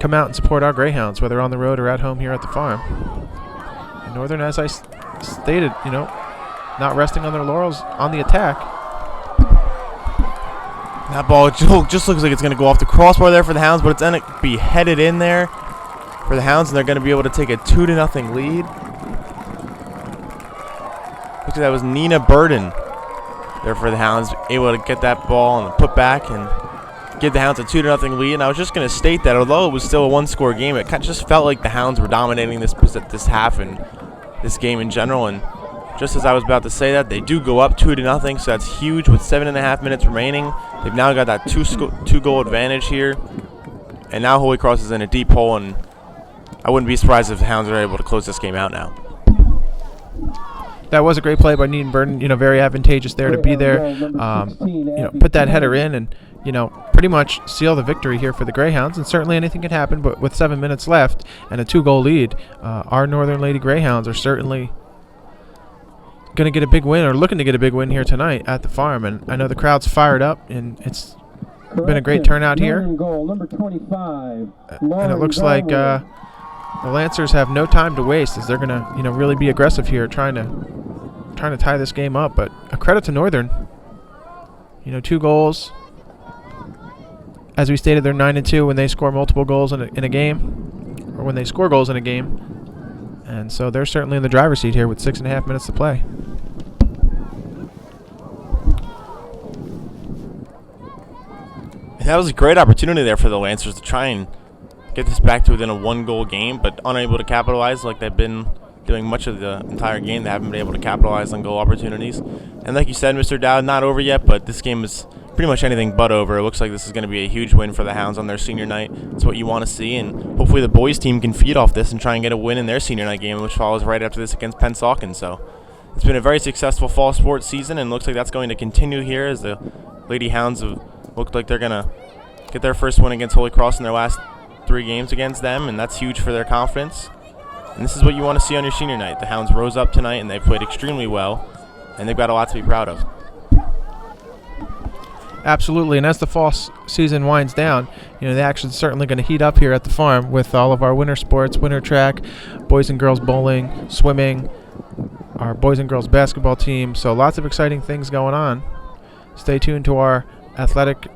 come out and support our Greyhounds, whether on the road or at home here at the farm. And Northern, as I stated, not resting on their laurels on the attack.
That ball just looks like it's going to go off the crossbar there for the Hounds, but it's going to be headed in there for the Hounds, and they're going to be able to take a 2-0 lead. Looks like that was Nina Burden there for the Hounds, able to get that ball and put back and give the Hounds a 2-0 lead. And I was just going to state that although it was still a one-score game, it kind of just felt like the Hounds were dominating this half and this game in general. And just as I was about to say that, they do go up 2-0, so that's huge with 7.5 minutes remaining. They've now got that two-goal advantage here. And now Holy Cross is in a deep hole, and I wouldn't be surprised if the Hounds are able to close this game out now.
That was a great play by Nina Burden. Very advantageous there to be there. Put that header in and, pretty much seal the victory here for the Greyhounds. And certainly anything can happen, but with 7 minutes left and a 2-goal lead, our Northern Lady Greyhounds are certainly going to get a big win, or looking to get a big win here tonight at the farm. And I know the crowd's fired up, and it's been a great turnout here.
Goal, number 25,
and it looks like the Lancers have no time to waste, as they're going to, really be aggressive here, trying to tie this game up. But a credit to Northern. 2 goals. As we stated, they're 9-2 when they score multiple goals in a game, or when they score goals in a game. And so they're certainly in the driver's seat here with 6.5 minutes to play.
That was a great opportunity there for the Lancers to try and get this back to within a 1-goal game, but unable to capitalize like they've been doing much of the entire game. They haven't been able to capitalize on goal opportunities. And like you said, Mr. Dowd, not over yet, but this game is pretty much anything but over. It looks like this is going to be a huge win for the Hounds on their senior night. It's what you want to see, and hopefully the boys team can feed off this and try and get a win in their senior night game, which follows right after this against Pennsauken. So it's been a very successful fall sports season, and looks like that's going to continue here as the Lady Hounds have looked like they're going to get their first win against Holy Cross in their last 3 games against them, and that's huge for their confidence. And this is what you want to see on your senior night. The Hounds rose up tonight, and they played extremely well, and they've got a lot to be proud of.
Absolutely, and as the fall season winds down, the action's certainly going to heat up here at the farm with all of our winter sports, winter track, boys and girls bowling, swimming, our boys and girls basketball team. So lots of exciting things going on. Stay tuned to our athletic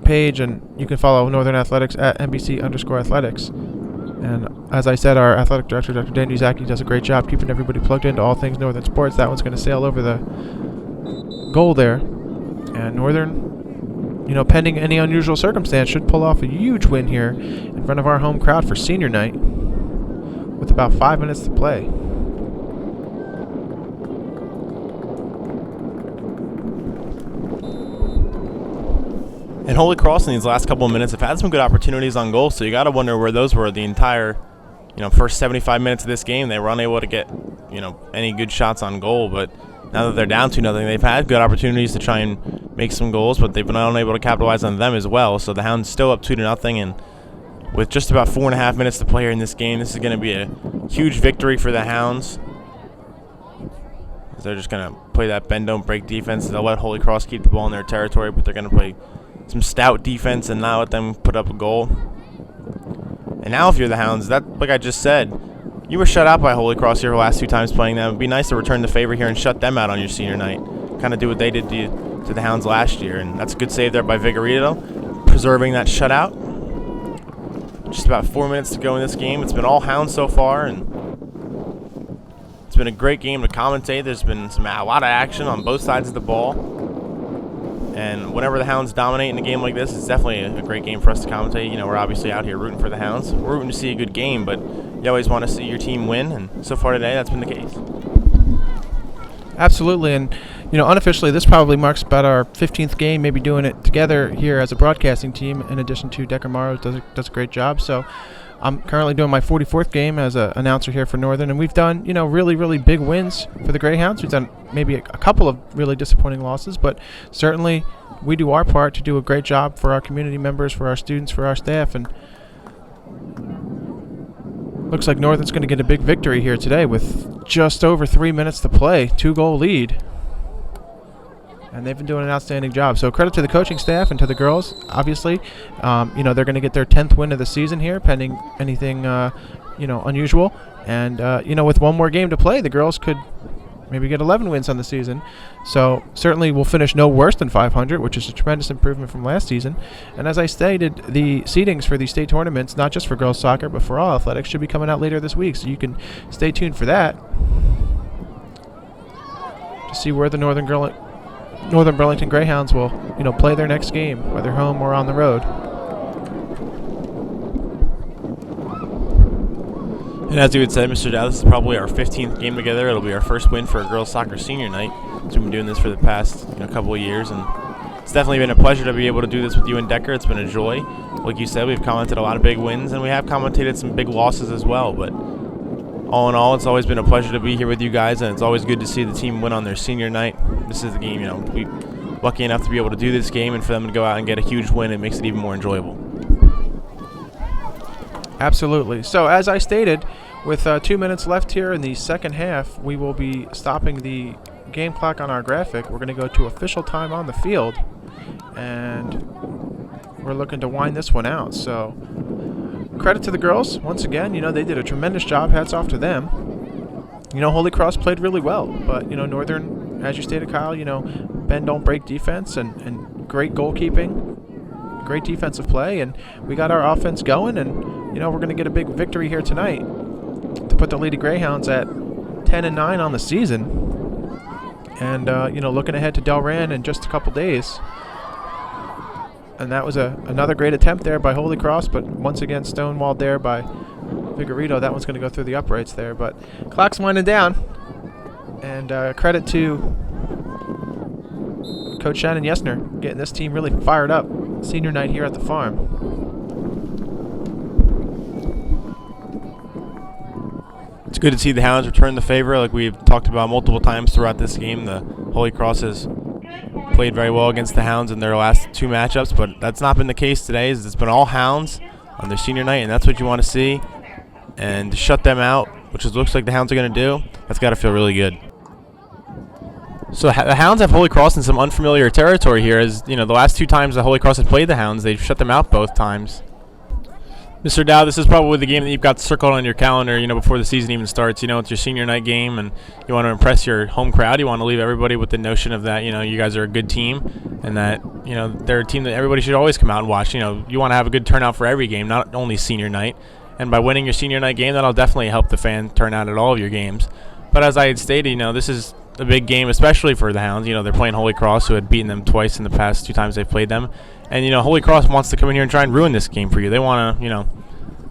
page, and you can follow Northern Athletics at NBC_athletics. And as I said, our athletic director, Dr. Dan Uzaki, does a great job keeping everybody plugged into all things Northern sports. That one's going to sail over the goal there. And Northern, pending any unusual circumstance, should pull off a huge win here in front of our home crowd for senior night with about 5 minutes to play.
And Holy Cross in these last couple of minutes have had some good opportunities on goal, so you got to wonder where those were the entire, first 75 minutes of this game. They were unable to get, any good shots on goal, but now that they're down 2-0, they've had good opportunities to try and make some goals, but they've been unable to capitalize on them as well. So the Hounds still up 2-0, and with just about 4.5 minutes to play here in this game, this is going to be a huge victory for the Hounds. They're just going to play that bend don't break defense. They'll let Holy Cross keep the ball in their territory, but they're going to play some stout defense and not let them put up a goal. And now if you're the Hounds, like I just said, you were shut out by Holy Cross here the last 2 times playing them. It would be nice to return the favor here and shut them out on your senior night. Kind of do what they did to the Hounds last year. And that's a good save there by Vigorito, preserving that shutout. Just about 4 minutes to go in this game. It's been all Hounds so far, and it's been a great game to commentate. There's been a lot of action on both sides of the ball. And whenever the Hounds dominate in a game like this, it's definitely a great game for us to commentate. We're obviously out here rooting for the Hounds. We're rooting to see a good game, but you always want to see your team win, and so far today, that's been the case.
Absolutely, and unofficially, this probably marks about our 15th game, maybe doing it together here as a broadcasting team, in addition to Decker Morrow does a great job. So I'm currently doing my 44th game as an announcer here for Northern, and we've done, really, really big wins for the Greyhounds. We've done maybe a couple of really disappointing losses, but certainly we do our part to do a great job for our community members, for our students, for our staff, and looks like Northern's going to get a big victory here today with just over 3 minutes to play, 2-goal lead. And they've been doing an outstanding job. So credit to the coaching staff and to the girls, obviously. They're going to get their 10th win of the season here, pending anything, unusual. And, with one more game to play, the girls could maybe get 11 wins on the season. So certainly we'll finish no worse than 500, which is a tremendous improvement from last season. And as I stated, the seedings for these state tournaments, not just for girls soccer, but for all athletics, should be coming out later this week. So you can stay tuned for that to see where the Northern Burlington Greyhounds will, play their next game, whether home or on the road.
And as you had said, Mr. Dow, this is probably our 15th game together. It'll be our first win for a girls soccer senior night. So we've been doing this for the past couple of years, and it's definitely been a pleasure to be able to do this with you and Decker. It's been a joy. Like you said, we've commented a lot of big wins, and we have commentated some big losses as well. But all in all, it's always been a pleasure to be here with you guys, and it's always good to see the team win on their senior night. This is the game, we're lucky enough to be able to do this game, and for them to go out and get a huge win, it makes it even more enjoyable.
Absolutely. So as I stated, with 2 minutes left here in the second half, we will be stopping the game clock on our graphic. We're going to go to official time on the field, and we're looking to wind this one out. So credit to the girls. Once again, they did a tremendous job. Hats off to them. Holy Cross played really well, but, Northern, as you stated, Kyle, bend don't break defense and great goalkeeping, great defensive play, and we got our offense going, and, we're going to get a big victory here tonight to put the Lady Greyhounds at 10-9 on the season. And, looking ahead to Delran in just a couple days. And that was another great attempt there by Holy Cross, but once again stonewalled there by Vigorito. That one's going to go through the uprights there. But clock's winding down. And credit to Coach Shannon Yesner getting this team really fired up. Senior night here at the farm.
It's good to see the Hounds return the favor, like we've talked about multiple times throughout this game. The Holy Cross has played very well against the Hounds in their last 2 matchups, but that's not been the case today. It's been all Hounds on their senior night, and that's what you want to see. And to shut them out, which it looks like the Hounds are going to do, that's got to feel really good. So the Hounds have Holy Cross in some unfamiliar territory here. As you know, the last 2 times the Holy Cross had played the Hounds, they've shut them out both times. Mr. Dow, this is probably the game that you've got circled on your calendar, before the season even starts. It's your senior night game, and you want to impress your home crowd. You want to leave everybody with the notion of that, you guys are a good team, and that, they're a team that everybody should always come out and watch. You want to have a good turnout for every game, not only senior night. And by winning your senior night game, that'll definitely help the fan turnout at all of your games. But as I had stated, this is a big game, especially for the Hounds. They're playing Holy Cross, who had beaten them twice in the past 2 times they've played them. And, Holy Cross wants to come in here and try and ruin this game for you. They want to,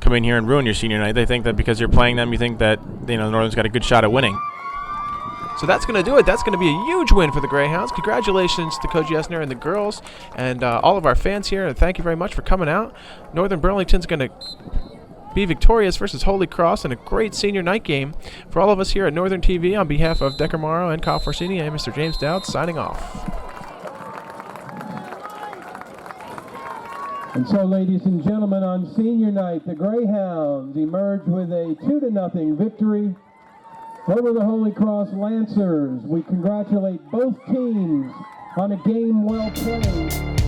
come in here and ruin your senior night. They think that because you're playing them, you think that, Northern's got a good shot at winning.
So that's going to do it. That's going to be a huge win for the Greyhounds. Congratulations to Coach Yesner and the girls and all of our fans here. And thank you very much for coming out. Northern Burlington's going to be victorious versus Holy Cross in a great senior night game. For all of us here at Northern TV, on behalf of Decker Morrow and Kyle Forsini, I'm Mr. James Dowd signing off.
And so, ladies and gentlemen, on senior night, the Greyhounds emerge with a 2-0 victory over the Holy Cross Lancers. We congratulate both teams on a game well played.